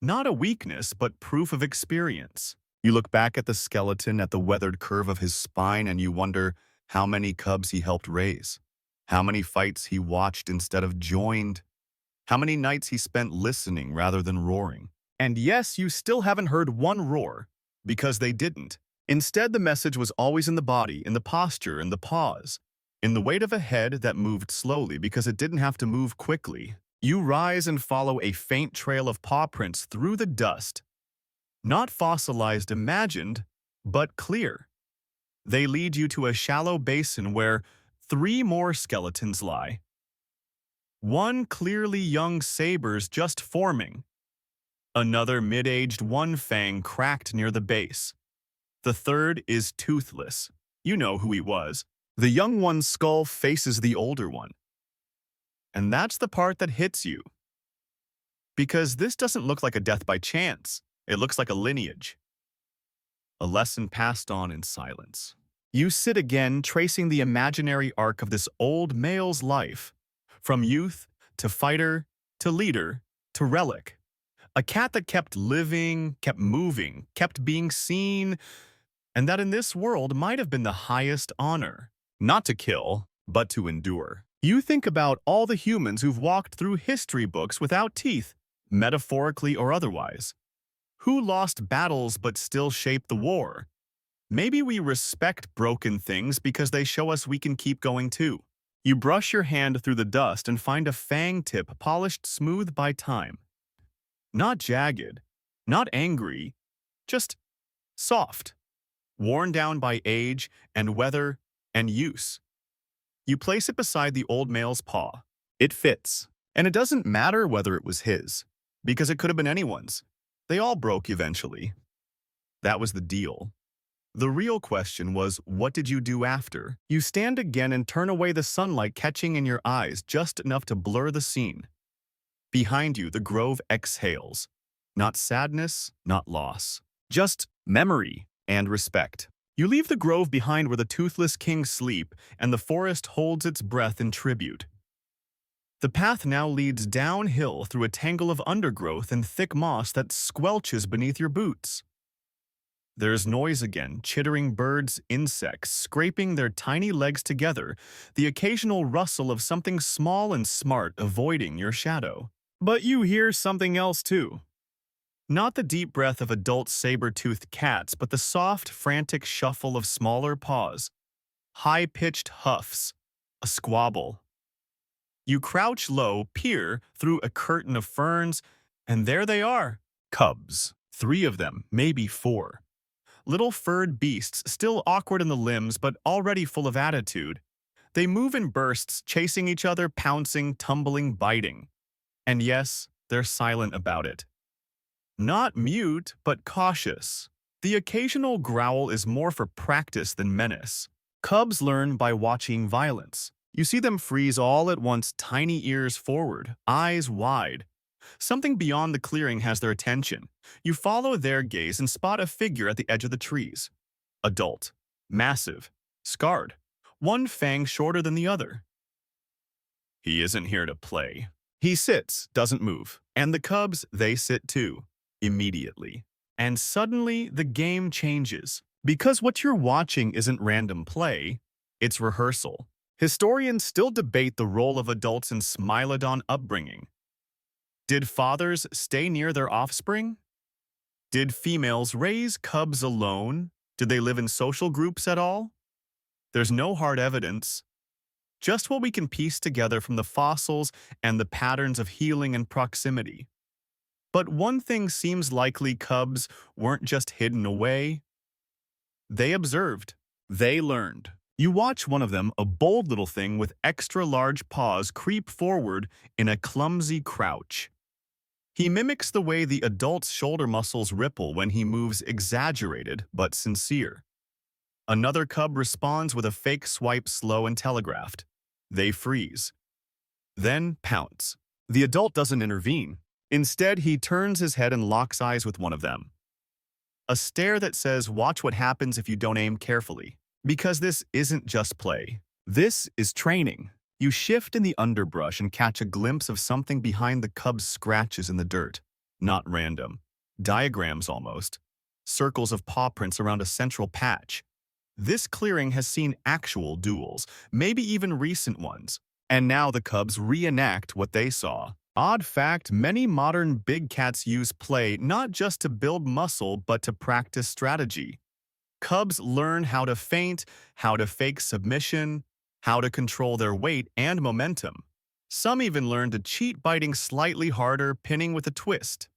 Not a weakness, but proof of experience. You look back at the skeleton, at the weathered curve of his spine, and you wonder how many cubs he helped raise. How many fights he watched instead of joined. How many nights he spent listening rather than roaring. And yes, you still haven't heard one roar, because they didn't. Instead, the message was always in the body, in the posture, in the pause. In the weight of a head that moved slowly because it didn't have to move quickly. You rise and follow a faint trail of paw prints through the dust. Not fossilized, imagined, but clear. They lead you to a shallow basin where 3 more skeletons lie. One clearly young sabers just forming. Another mid-aged one fang cracked near the base. The third is toothless. You know who he was. The young one's skull faces the older one. And that's the part that hits you. Because this doesn't look like a death by chance. It looks like a lineage. A lesson passed on in silence. You sit again, tracing the imaginary arc of this old male's life. From youth, to fighter, to leader, to relic. A cat that kept living, kept moving, kept being seen, and that in this world might have been the highest honor. Not to kill, but to endure. You think about all the humans who've walked through history books without teeth, metaphorically or otherwise? Who lost battles but still shaped the war? Maybe we respect broken things because they show us we can keep going too. You brush your hand through the dust and find a fang tip polished smooth by time. Not jagged, not angry, just soft, worn down by age and weather and use. You place it beside the old male's paw. It fits, and it doesn't matter whether it was his, because it could have been anyone's. They all broke eventually. That was the deal. The real question was, what did you do after? You stand again and turn away the sunlight catching in your eyes just enough to blur the scene. Behind you, the grove exhales. Not sadness, not loss. Just memory and respect. You leave the grove behind where the Toothless King sleep, and the forest holds its breath in tribute. The path now leads downhill through a tangle of undergrowth and thick moss that squelches beneath your boots. There's noise again, chittering birds, insects, scraping their tiny legs together, the occasional rustle of something small and smart avoiding your shadow. But you hear something else too. Not the deep breath of adult saber-toothed cats, but the soft, frantic shuffle of smaller paws, high-pitched huffs, a squabble. You crouch low, peer through a curtain of ferns, and there they are, cubs. 3 of them, maybe 4. Little furred beasts, still awkward in the limbs but already full of attitude. They move in bursts, chasing each other, pouncing, tumbling, biting. And yes, they're silent about it. Not mute, but cautious. The occasional growl is more for practice than menace. Cubs learn by watching violence. You see them freeze all at once, tiny ears forward, eyes wide. Something beyond the clearing has their attention. You follow their gaze and spot a figure at the edge of the trees. Adult, massive, scarred, one fang shorter than the other. He isn't here to play. He sits, doesn't move, and the cubs, they sit too, immediately. And suddenly, the game changes. Because what you're watching isn't random play, it's rehearsal. Historians still debate the role of adults in Smilodon upbringing. Did fathers stay near their offspring? Did females raise cubs alone? Did they live in social groups at all? There's no hard evidence. Just what we can piece together from the fossils and the patterns of healing and proximity. But one thing seems likely: cubs weren't just hidden away. They observed. They learned. You watch one of them, a bold little thing with extra large paws, creep forward in a clumsy crouch. He mimics the way the adult's shoulder muscles ripple when he moves, exaggerated but sincere. Another cub responds with a fake swipe, slow and telegraphed. They freeze. Then pounce. The adult doesn't intervene. Instead, he turns his head and locks eyes with one of them. A stare that says, watch what happens if you don't aim carefully. Because this isn't just play. This is training. You shift in the underbrush and catch a glimpse of something behind the cub's scratches in the dirt. Not random. Diagrams almost. Circles of paw prints around a central patch. This clearing has seen actual duels, maybe even recent ones. And now the cubs reenact what they saw. Odd fact, many modern big cats use play not just to build muscle but to practice strategy. Cubs learn how to feint, how to fake submission, how to control their weight and momentum. Some even learn to cheat, biting slightly harder, pinning with a twist.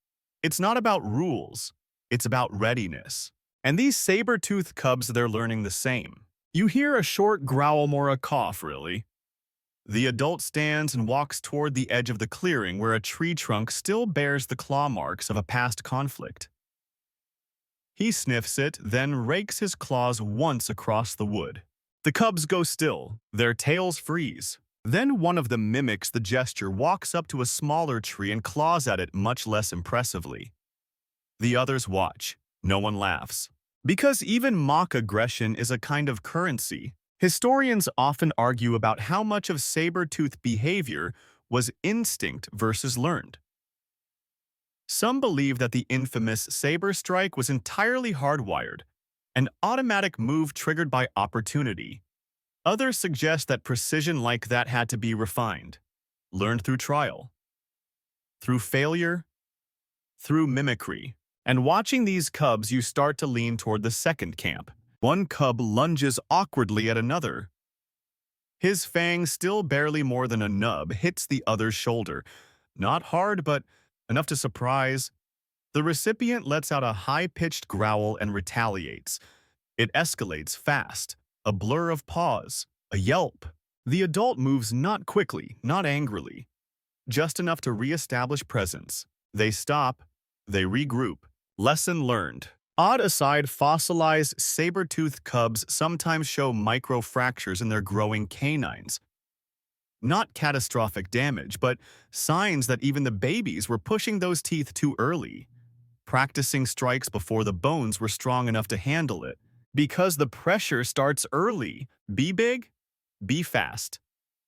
It's not about rules, it's about readiness. And these saber-toothed cubs, they're learning the same. You hear a short growl, more a cough, really. The adult stands and walks toward the edge of the clearing where a tree trunk still bears the claw marks of a past conflict. He sniffs it, then rakes his claws once across the wood. The cubs go still, their tails freeze. Then one of them mimics the gesture, walks up to a smaller tree and claws at it much less impressively. The others watch. No one laughs. Because even mock aggression is a kind of currency. Historians often argue about how much of saber-toothed behavior was instinct versus learned. Some believe that the infamous saber strike was entirely hardwired, an automatic move triggered by opportunity. Others suggest that precision like that had to be refined, learned through trial, through failure, through mimicry. And watching these cubs, you start to lean toward the second camp. One cub lunges awkwardly at another. His fang, still barely more than a nub, hits the other's shoulder. Not hard, but enough to surprise. The recipient lets out a high-pitched growl and retaliates. It escalates fast. A blur of pause. A yelp. The adult moves not quickly, not angrily. Just enough to re-establish presence. They stop. They regroup. Lesson learned. Odd aside, fossilized saber-toothed cubs sometimes show micro-fractures in their growing canines. Not catastrophic damage, but signs that even the babies were pushing those teeth too early, practicing strikes before the bones were strong enough to handle it. Because the pressure starts early. Be big, be fast.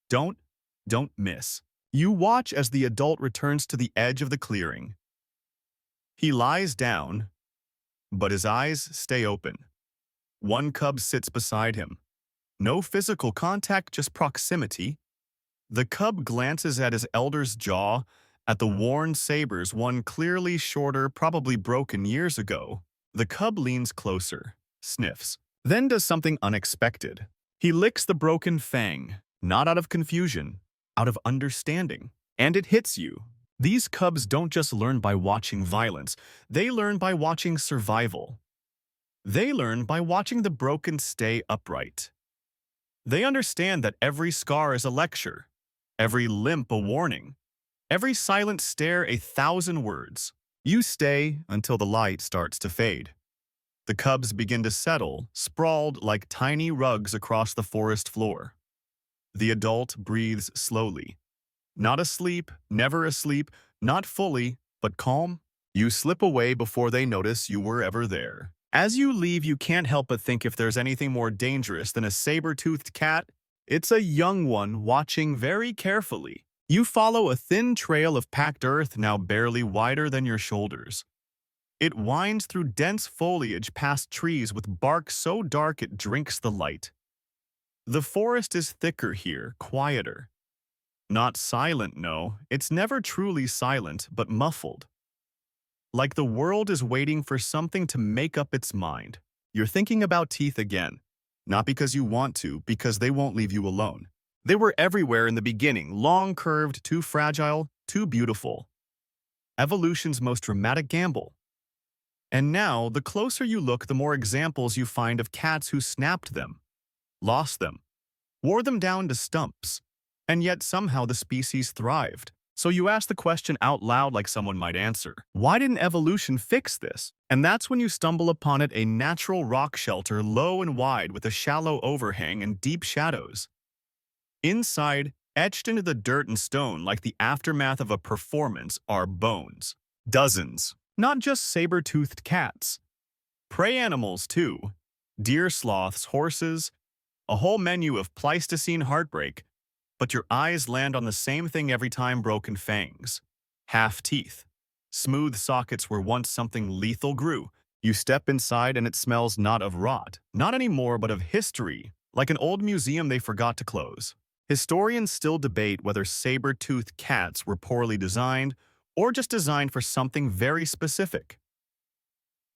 Don't miss. You watch as the adult returns to the edge of the clearing. He lies down, but his eyes stay open. One cub sits beside him. No physical contact, just proximity. The cub glances at his elder's jaw, at the worn sabers, one clearly shorter, probably broken years ago. The cub leans closer, sniffs, then does something unexpected. He licks the broken fang, not out of confusion, out of understanding. And it hits you. These cubs don't just learn by watching violence, they learn by watching survival. They learn by watching the broken stay upright. They understand that every scar is a lecture, every limp a warning, every silent stare 1,000 words. You stay until the light starts to fade. The cubs begin to settle, sprawled like tiny rugs across the forest floor. The adult breathes slowly. Not asleep, never asleep, not fully, but calm. You slip away before they notice you were ever there. As you leave, you can't help but think if there's anything more dangerous than a saber-toothed cat, it's a young one watching very carefully. You follow a thin trail of packed earth now barely wider than your shoulders. It winds through dense foliage past trees with bark so dark it drinks the light. The forest is thicker here, quieter. Not silent, no. It's never truly silent, but muffled. Like the world is waiting for something to make up its mind. You're thinking about teeth again. Not because you want to, because they won't leave you alone. They were everywhere in the beginning, long curved, too fragile, too beautiful. Evolution's most dramatic gamble. And now, the closer you look, the more examples you find of cats who snapped them, lost them, wore them down to stumps. And yet somehow the species thrived. So you ask the question out loud like someone might answer. Why didn't evolution fix this? And that's when you stumble upon it, a natural rock shelter, low and wide with a shallow overhang and deep shadows. Inside, etched into the dirt and stone like the aftermath of a performance, are bones. Dozens. Not just saber-toothed cats. Prey animals, too. Deer, sloths, horses. A whole menu of Pleistocene heartbreak. But your eyes land on the same thing every time: broken fangs. Half teeth. Smooth sockets where once something lethal grew. You step inside and it smells not of rot, not anymore, but of history, like an old museum they forgot to close. Historians still debate whether saber-toothed cats were poorly designed or just designed for something very specific.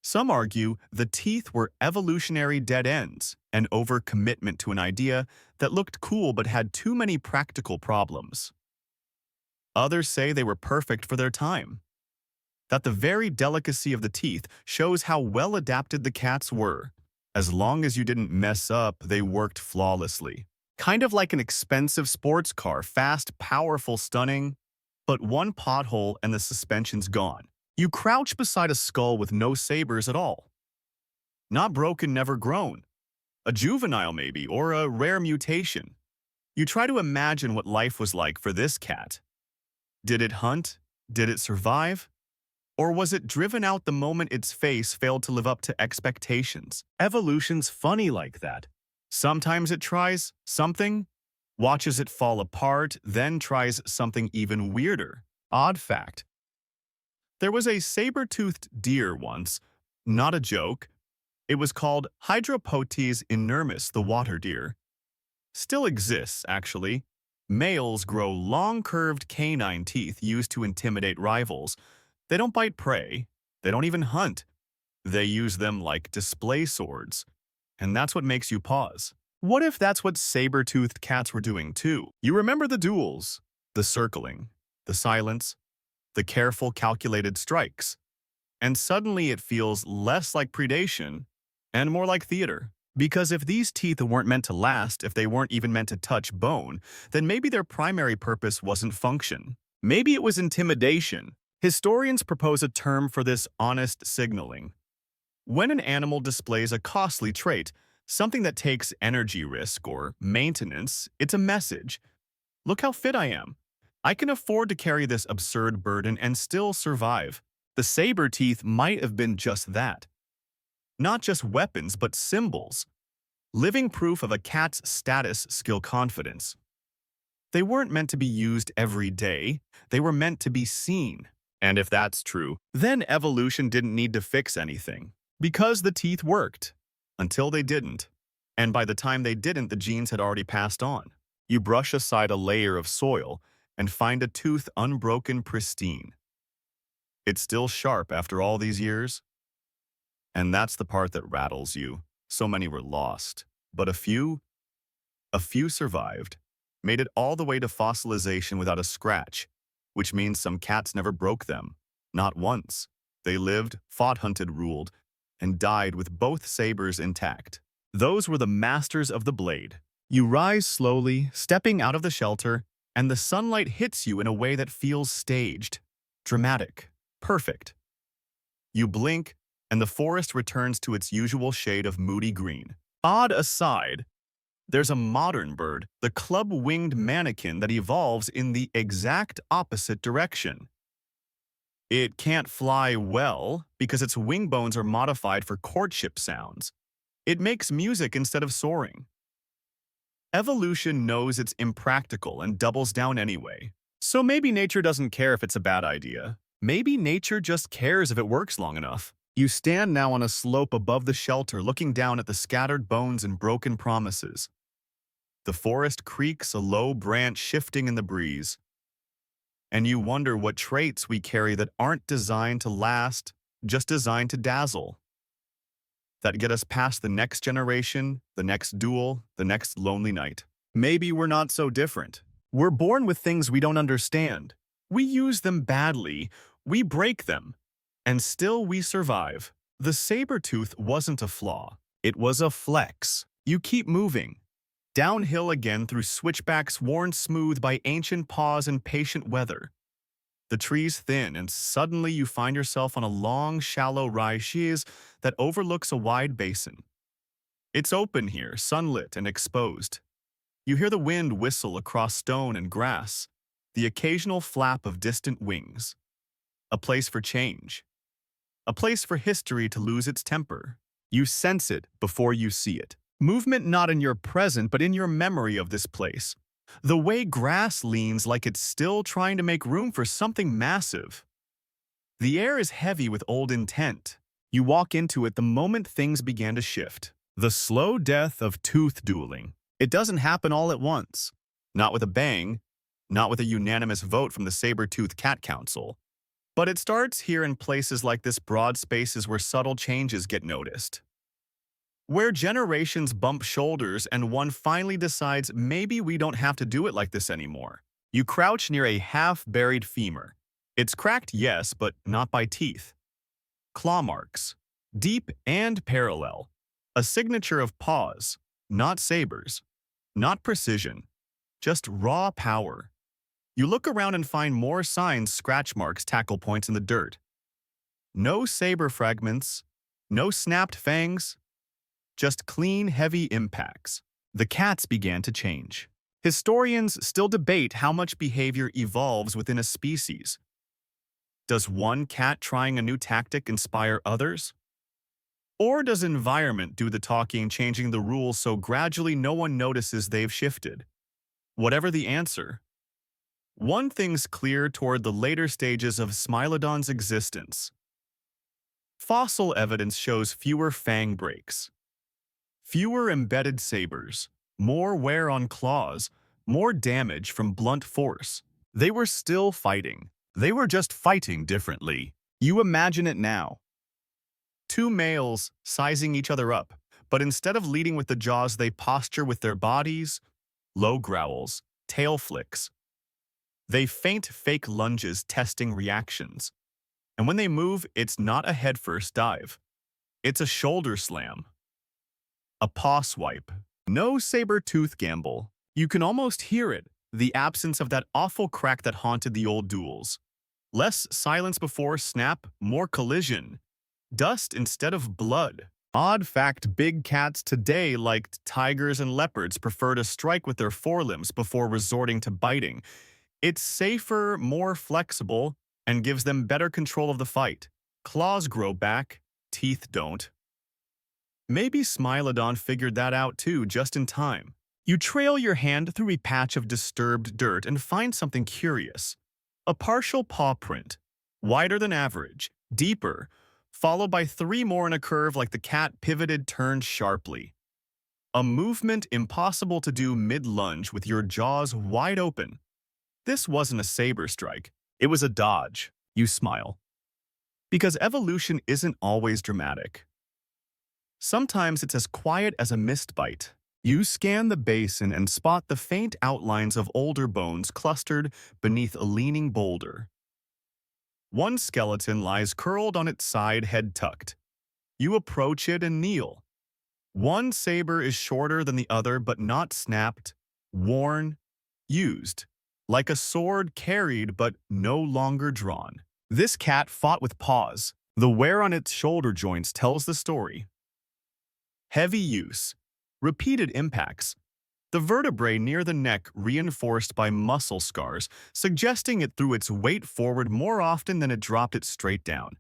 Some argue the teeth were evolutionary dead ends, an overcommitment to an idea that looked cool but had too many practical problems. Others say they were perfect for their time, that the very delicacy of the teeth shows how well adapted the cats were. As long as you didn't mess up, they worked flawlessly. Kind of like an expensive sports car, fast, powerful, stunning, but one pothole and the suspension's gone. You crouch beside a skull with no sabers at all. Not broken, never grown. A juvenile maybe, or a rare mutation. You try to imagine what life was like for this cat. Did it hunt? Did it survive? Or was it driven out the moment its face failed to live up to expectations? Evolution's funny like that. Sometimes it tries something, watches it fall apart, then tries something even weirder. Odd fact. There was a saber-toothed deer once, not a joke. It was called Hydropotes inermis, the water deer. Still exists, actually. Males grow long curved canine teeth used to intimidate rivals, They don't bite prey. They don't even hunt. They use them like display swords. And that's what makes you pause. What if that's what saber-toothed cats were doing too? You remember the duels, the circling, the silence, the careful calculated strikes. And suddenly it feels less like predation and more like theater. Because if these teeth weren't meant to last, if they weren't even meant to touch bone, then maybe their primary purpose wasn't function. Maybe it was intimidation. Historians propose a term for this honest signaling. When an animal displays a costly trait, something that takes energy risk or maintenance, it's a message. Look how fit I am. I can afford to carry this absurd burden and still survive. The saber teeth might have been just that. Not just weapons, but symbols. Living proof of a cat's status, skill, confidence. They weren't meant to be used every day. They were meant to be seen. And if that's true, then evolution didn't need to fix anything. Because the teeth worked. Until they didn't. And by the time they didn't, the genes had already passed on. You brush aside a layer of soil and find a tooth unbroken, pristine. It's still sharp after all these years. And that's the part that rattles you. So many were lost. But a few survived. Made it all the way to fossilization without a scratch, which means some cats never broke them. Not once. They lived, fought, hunted, ruled, and died with both sabers intact. Those were the masters of the blade. You rise slowly, stepping out of the shelter, and the sunlight hits you in a way that feels staged, dramatic, perfect. You blink, and the forest returns to its usual shade of moody green. Odd aside, there's a modern bird, the club-winged mannequin, that evolves in the exact opposite direction. It can't fly well because its wing bones are modified for courtship sounds. It makes music instead of soaring. Evolution knows it's impractical and doubles down anyway. So maybe nature doesn't care if it's a bad idea. Maybe nature just cares if it works long enough. You stand now on a slope above the shelter, looking down at the scattered bones and broken promises. The forest creaks, a low branch shifting in the breeze. And you wonder what traits we carry that aren't designed to last, just designed to dazzle. That get us past the next generation, the next duel, the next lonely night. Maybe we're not so different. We're born with things we don't understand. We use them badly, we break them, and still we survive. The saber-tooth wasn't a flaw. It was a flex. You keep moving. Downhill again through switchbacks worn smooth by ancient paws and patient weather. The trees thin, and suddenly you find yourself on a long, shallow riches that overlooks a wide basin. It's open here, sunlit and exposed. You hear the wind whistle across stone and grass, the occasional flap of distant wings. A place for change. A place for history to lose its temper. You sense it before you see it. Movement not in your present, but in your memory of this place. The way grass leans like it's still trying to make room for something massive. The air is heavy with old intent. You walk into it the moment things began to shift. The slow death of tooth dueling. It doesn't happen all at once. Not with a bang, not with a unanimous vote from the saber-toothed cat council. But it starts here in places like this, broad spaces where subtle changes get noticed. Where generations bump shoulders and one finally decides maybe we don't have to do it like this anymore. You crouch near a half-buried femur. It's cracked, yes, but not by teeth. Claw marks. Deep and parallel. A signature of paws, not sabers. Not precision. Just raw power. You look around and find more signs, scratch marks, tackle points in the dirt. No saber fragments. No snapped fangs. Just clean, heavy impacts. The cats began to change. Historians still debate how much behavior evolves within a species. Does one cat trying a new tactic inspire others? Or does environment do the talking, changing the rules so gradually no one notices they've shifted? Whatever the answer, one thing's clear toward the later stages of Smilodon's existence. Fossil evidence shows fewer fang breaks. Fewer embedded sabers, more wear on claws, more damage from blunt force. They were still fighting. They were just fighting differently. You imagine it now. Two males sizing each other up, but instead of leading with the jaws, they posture with their bodies, low growls, tail flicks. They feint fake lunges, testing reactions. And when they move, it's not a headfirst dive. It's a shoulder slam, a paw swipe. No saber-tooth gamble. You can almost hear it, the absence of that awful crack that haunted the old duels. Less silence before snap, more collision. Dust instead of blood. Odd fact, big cats today, like tigers and leopards, prefer to strike with their forelimbs before resorting to biting. It's safer, more flexible, and gives them better control of the fight. Claws grow back, teeth don't. Maybe Smilodon figured that out too, just in time. You trail your hand through a patch of disturbed dirt and find something curious. A partial paw print, wider than average, deeper, followed by three more in a curve like the cat pivoted turned sharply. A movement impossible to do mid-lunge with your jaws wide open. This wasn't a saber strike. It was a dodge. You smile. Because evolution isn't always dramatic. Sometimes it's as quiet as a mist bite. You scan the basin and spot the faint outlines of older bones clustered beneath a leaning boulder. One skeleton lies curled on its side, head tucked. You approach it and kneel. One saber is shorter than the other but not snapped, worn, used, like a sword carried but no longer drawn. This cat fought with paws. The wear on its shoulder joints tells the story. Heavy use, repeated impacts, the vertebrae near the neck reinforced by muscle scars, suggesting it threw its weight forward more often than it dropped it straight down.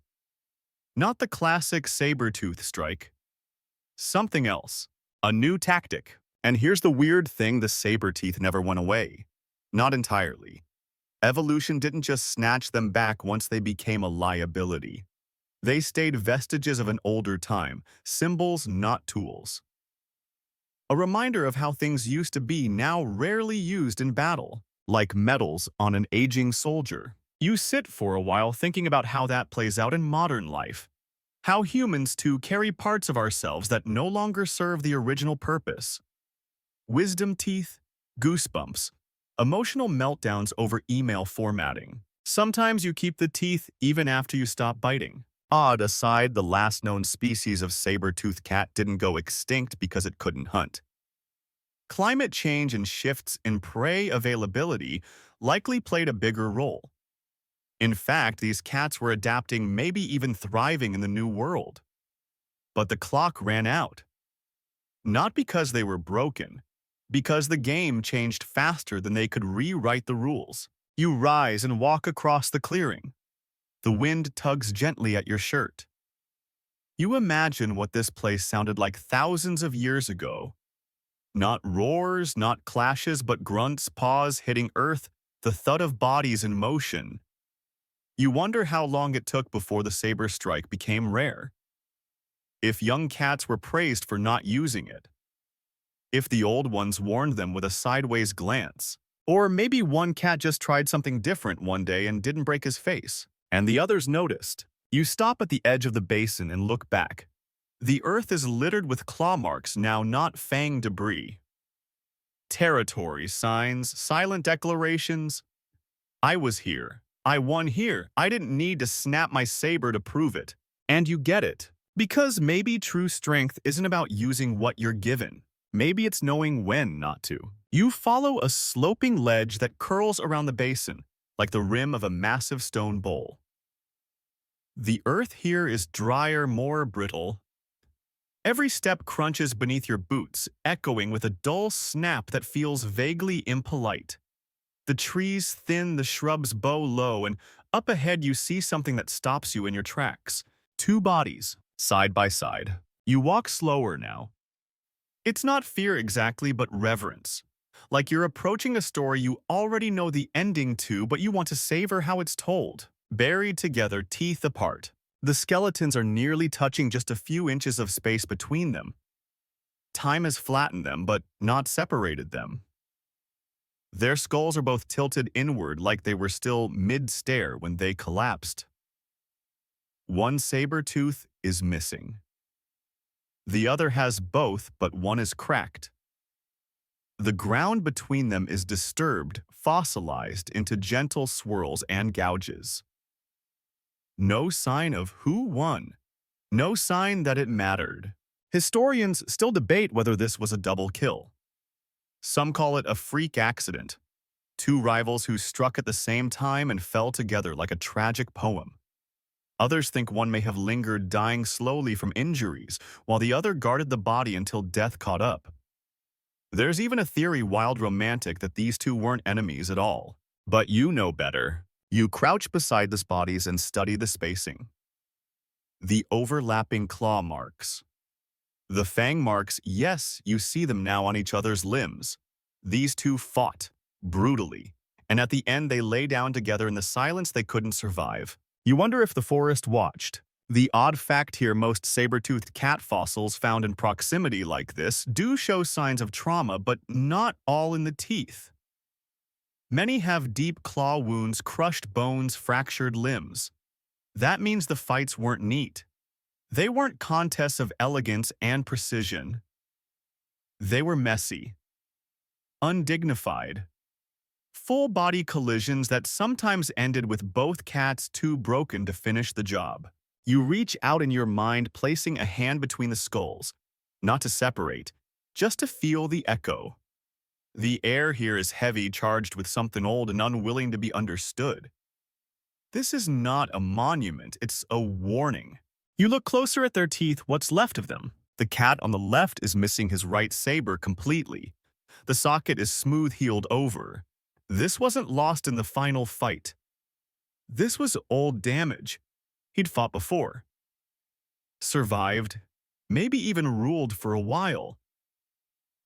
Not the classic saber-tooth strike. Something else. A new tactic. And here's the weird thing, the saber teeth never went away. Not entirely. Evolution didn't just snatch them back once they became a liability. They stayed vestiges of an older time, symbols, not tools. A reminder of how things used to be, now rarely used in battle, like medals on an aging soldier. You sit for a while thinking about how that plays out in modern life. How humans too carry parts of ourselves that no longer serve the original purpose. Wisdom teeth, goosebumps, emotional meltdowns over email formatting. Sometimes you keep the teeth even after you stop biting. Odd aside, the last known species of saber-toothed cat didn't go extinct because it couldn't hunt. Climate change and shifts in prey availability likely played a bigger role. In fact, these cats were adapting, maybe even thriving in the new world. But the clock ran out. Not because they were broken, because the game changed faster than they could rewrite the rules. You rise and walk across the clearing. The wind tugs gently at your shirt. You imagine what this place sounded like thousands of years ago. Not roars, not clashes, but grunts, paws hitting earth, the thud of bodies in motion. You wonder how long it took before the saber strike became rare. If young cats were praised for not using it. If the old ones warned them with a sideways glance. Or maybe one cat just tried something different one day and didn't break his face. And the others noticed. You stop at the edge of the basin and look back. The earth is littered with claw marks now, not Fang debris. Territory signs, silent declarations. I was here. I won here. I didn't need to snap my saber to prove it. And you get it. Because maybe true strength isn't about using what you're given. Maybe it's knowing when not to. You follow a sloping ledge that curls around the basin, like the rim of a massive stone bowl. The earth here is drier, more brittle. Every step crunches beneath your boots, echoing with a dull snap that feels vaguely impolite. The trees thin, the shrubs bow low, and up ahead you see something that stops you in your tracks. Two bodies, side by side. You walk slower now. It's not fear exactly, but reverence. Like you're approaching a story you already know the ending to, but you want to savor how it's told. Buried together, teeth apart. The skeletons are nearly touching, just a few inches of space between them. Time has flattened them, but not separated them. Their skulls are both tilted inward like they were still mid-stare when they collapsed. One saber tooth is missing. The other has both, but one is cracked. The ground between them is disturbed, fossilized into gentle swirls and gouges. No sign of who won. No sign that it mattered. Historians still debate whether this was a double kill. Some call it a freak accident. Two rivals who struck at the same time and fell together like a tragic poem. Others think one may have lingered, dying slowly from injuries, while the other guarded the body until death caught up. There's even a theory, wild romantic, that these two weren't enemies at all. But you know better. You crouch beside these bodies and study the spacing. The overlapping claw marks. The fang marks, yes, you see them now on each other's limbs. These two fought, brutally, and at the end they lay down together in the silence they couldn't survive. You wonder if the forest watched. The odd fact here, most saber-toothed cat fossils found in proximity like this do show signs of trauma, but not all in the teeth. Many have deep claw wounds, crushed bones, fractured limbs. That means the fights weren't neat. They weren't contests of elegance and precision. They were messy, undignified, full-body collisions that sometimes ended with both cats too broken to finish the job. You reach out in your mind, placing a hand between the skulls, not to separate, just to feel the echo. The air here is heavy, charged with something old and unwilling to be understood. This is not a monument, it's a warning. You look closer at their teeth, what's left of them. The cat on the left is missing his right saber completely. The socket is smooth-healed over. This wasn't lost in the final fight. This was old damage. He'd fought before. Survived. Maybe even ruled for a while.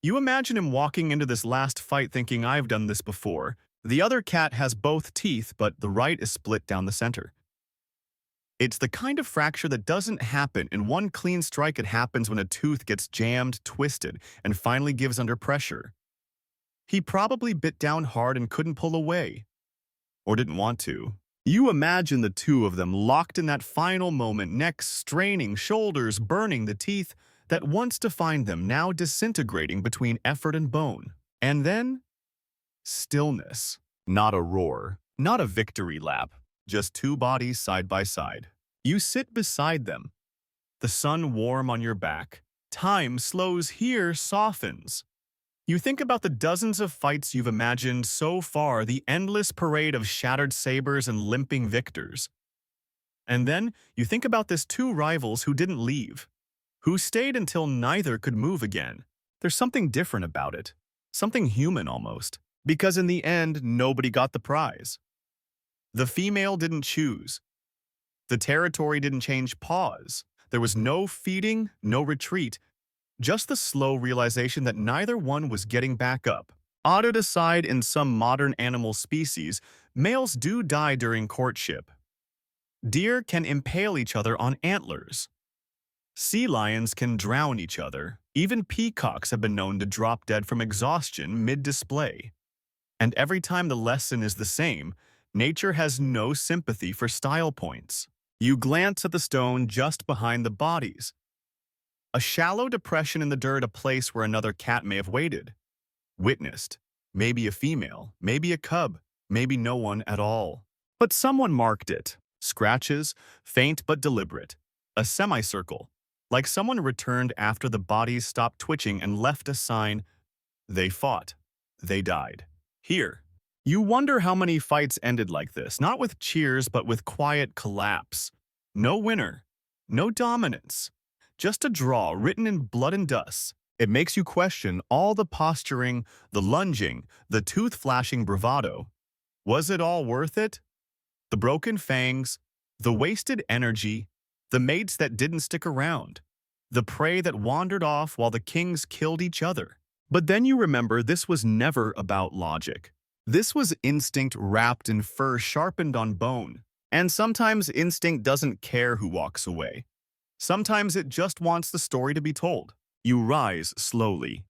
You imagine him walking into this last fight thinking, I've done this before. The other cat has both teeth, but the right is split down the center. It's the kind of fracture that doesn't happen in one clean strike. It happens when a tooth gets jammed, twisted, and finally gives under pressure. He probably bit down hard and couldn't pull away. Or didn't want to. You imagine the two of them locked in that final moment, necks straining, shoulders burning, the teeth that once defined them now disintegrating between effort and bone. And then, stillness. Not a roar, not a victory lap, just two bodies side by side. You sit beside them, the sun warm on your back. Time slows here, softens. You think about the dozens of fights you've imagined so far, the endless parade of shattered sabers and limping victors. And then you think about this two rivals who didn't leave, who stayed until neither could move again. There's something different about it, something human almost, because in the end, nobody got the prize. The female didn't choose. The territory didn't change paws. There was no feeding, no retreat, just the slow realization that neither one was getting back up. Odded aside, in some modern animal species, males do die during courtship. Deer can impale each other on antlers. Sea lions can drown each other. Even peacocks have been known to drop dead from exhaustion mid-display. And every time the lesson is the same, nature has no sympathy for style points. You glance at the stone just behind the bodies. A shallow depression in the dirt, a place where another cat may have waited. Witnessed. Maybe a female, maybe a cub, maybe no one at all. But someone marked it. Scratches, faint but deliberate. A semicircle, like someone returned after the bodies stopped twitching and left a sign. They fought. They died. Here. You wonder how many fights ended like this, not with cheers but with quiet collapse. No winner. No dominance. Just a draw written in blood and dust. It makes you question all the posturing, the lunging, the tooth-flashing bravado. Was it all worth it? The broken fangs, the wasted energy, the mates that didn't stick around, the prey that wandered off while the kings killed each other. But then you remember this was never about logic. This was instinct wrapped in fur, sharpened on bone. And sometimes instinct doesn't care who walks away. Sometimes it just wants the story to be told. You rise slowly.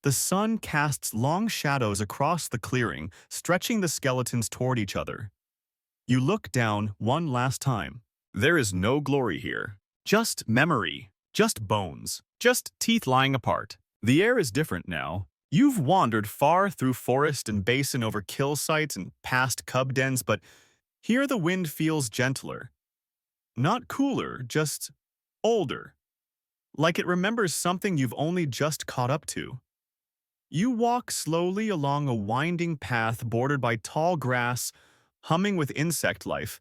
The sun casts long shadows across the clearing, stretching the skeletons toward each other. You look down one last time. There is no glory here. Just memory. Just bones. Just teeth lying apart. The air is different now. You've wandered far through forest and basin over kill sites and past cub dens, but here the wind feels gentler. Not cooler, just older. Like it remembers something you've only just caught up to. You walk slowly along a winding path bordered by tall grass, humming with insect life,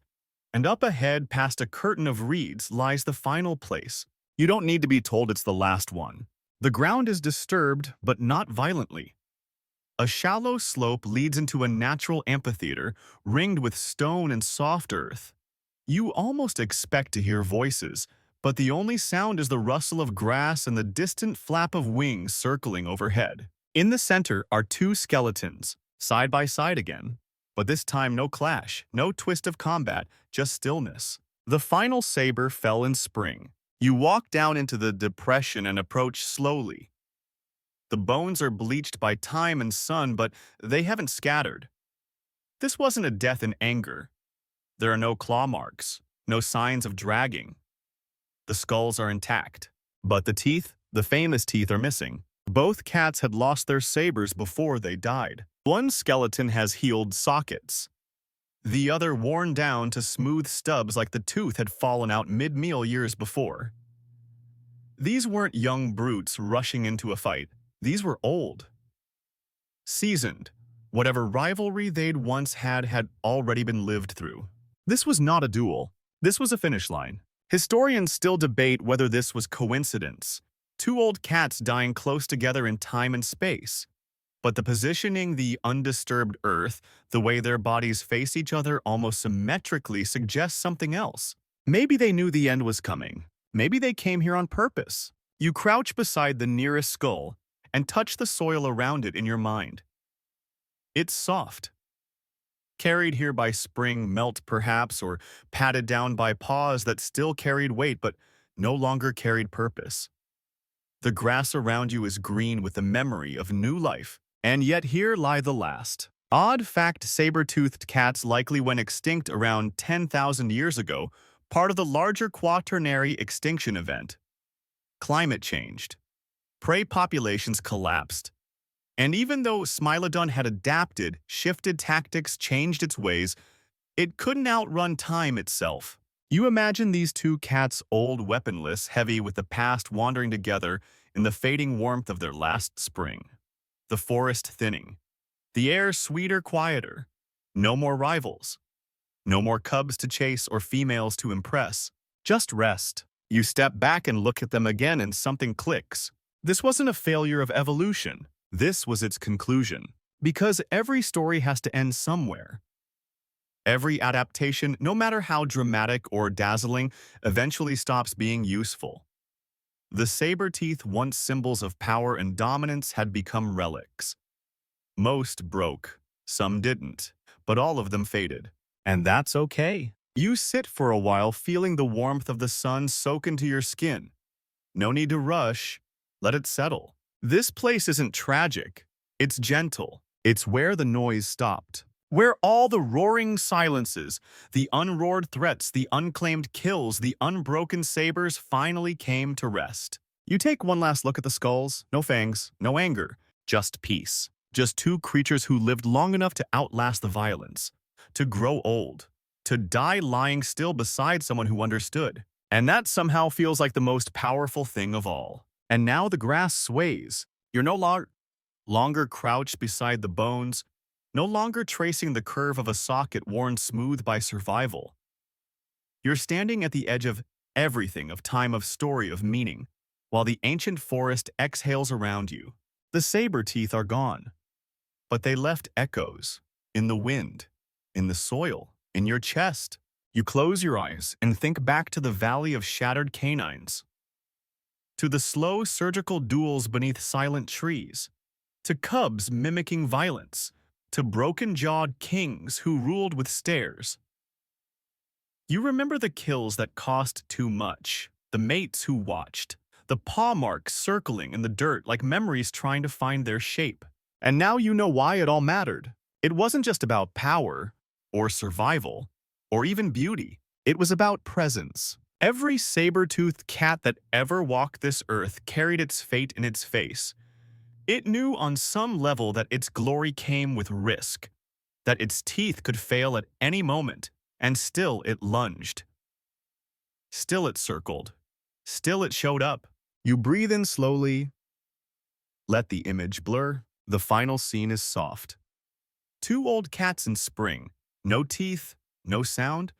and up ahead past a curtain of reeds lies the final place. You don't need to be told it's the last one. The ground is disturbed, but not violently. A shallow slope leads into a natural amphitheater, ringed with stone and soft earth. You almost expect to hear voices, but the only sound is the rustle of grass and the distant flap of wings circling overhead. In the center are two skeletons, side by side again. But this time no clash, no twist of combat, just stillness. The final saber fell in spring. You walk down into the depression and approach slowly. The bones are bleached by time and sun, but they haven't scattered. This wasn't a death in anger. There are no claw marks, no signs of dragging. The skulls are intact. But the teeth, the famous teeth, are missing. Both cats had lost their sabers before they died. One skeleton has healed sockets. The other worn down to smooth stubs like the tooth had fallen out mid-meal years before. These weren't young brutes rushing into a fight. These were old. Seasoned. Whatever rivalry they'd once had already been lived through. This was not a duel. This was a finish line. Historians still debate whether this was coincidence. Two old cats dying close together in time and space. But the positioning, the undisturbed earth, the way their bodies face each other almost symmetrically suggests something else. Maybe they knew the end was coming. Maybe they came here on purpose. You crouch beside the nearest skull and touch the soil around it in your mind. It's soft. Carried here by spring melt perhaps, or patted down by paws that still carried weight but no longer carried purpose. The grass around you is green with the memory of new life. And yet here lie the last. Odd fact, saber-toothed cats likely went extinct around 10,000 years ago, part of the larger quaternary extinction event. Climate changed. Prey populations collapsed. And even though Smilodon had adapted, shifted tactics, changed its ways, it couldn't outrun time itself. You imagine these two cats, old, weaponless, heavy with the past, wandering together in the fading warmth of their last spring. The forest thinning. The air sweeter, quieter. No more rivals. No more cubs to chase or females to impress. Just rest. You step back and look at them again and something clicks. This wasn't a failure of evolution. This was its conclusion. Because every story has to end somewhere. Every adaptation, no matter how dramatic or dazzling, eventually stops being useful. The saber teeth, once symbols of power and dominance, had become relics. Most broke, some didn't, but all of them faded. And that's okay. You sit for a while feeling the warmth of the sun soak into your skin. No need to rush. Let it settle. This place isn't tragic. It's gentle. It's where the noise stopped. Where all the roaring silences, the unroared threats, the unclaimed kills, the unbroken sabers finally came to rest. You take one last look at the skulls. No fangs, no anger, just peace. Just two creatures who lived long enough to outlast the violence, to grow old, to die lying still beside someone who understood. And that somehow feels like the most powerful thing of all. And now the grass sways. You're no longer crouched beside the bones, no longer tracing the curve of a socket worn smooth by survival. You're standing at the edge of everything, of time, of story, of meaning, while the ancient forest exhales around you. The saber teeth are gone, but they left echoes in the wind, in the soil, in your chest. You close your eyes and think back to the valley of shattered canines, to the slow surgical duels beneath silent trees, to cubs mimicking violence, to broken-jawed kings who ruled with stares. You remember the kills that cost too much, the mates who watched, the paw marks circling in the dirt like memories trying to find their shape. And now you know why it all mattered. It wasn't just about power, or survival, or even beauty. It was about presence. Every saber-toothed cat that ever walked this earth carried its fate in its face. It knew on some level that its glory came with risk, that its teeth could fail at any moment, and still it lunged. Still it circled. Still it showed up. You breathe in slowly, let the image blur. The final scene is soft. Two old cats in spring. No teeth, no sound,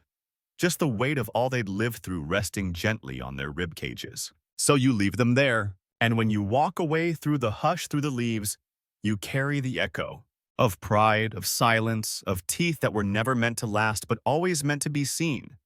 just the weight of all they'd lived through resting gently on their rib cages. So you leave them there, and when you walk away through the hush through the leaves, you carry the echo of pride, of silence, of teeth that were never meant to last but always meant to be seen.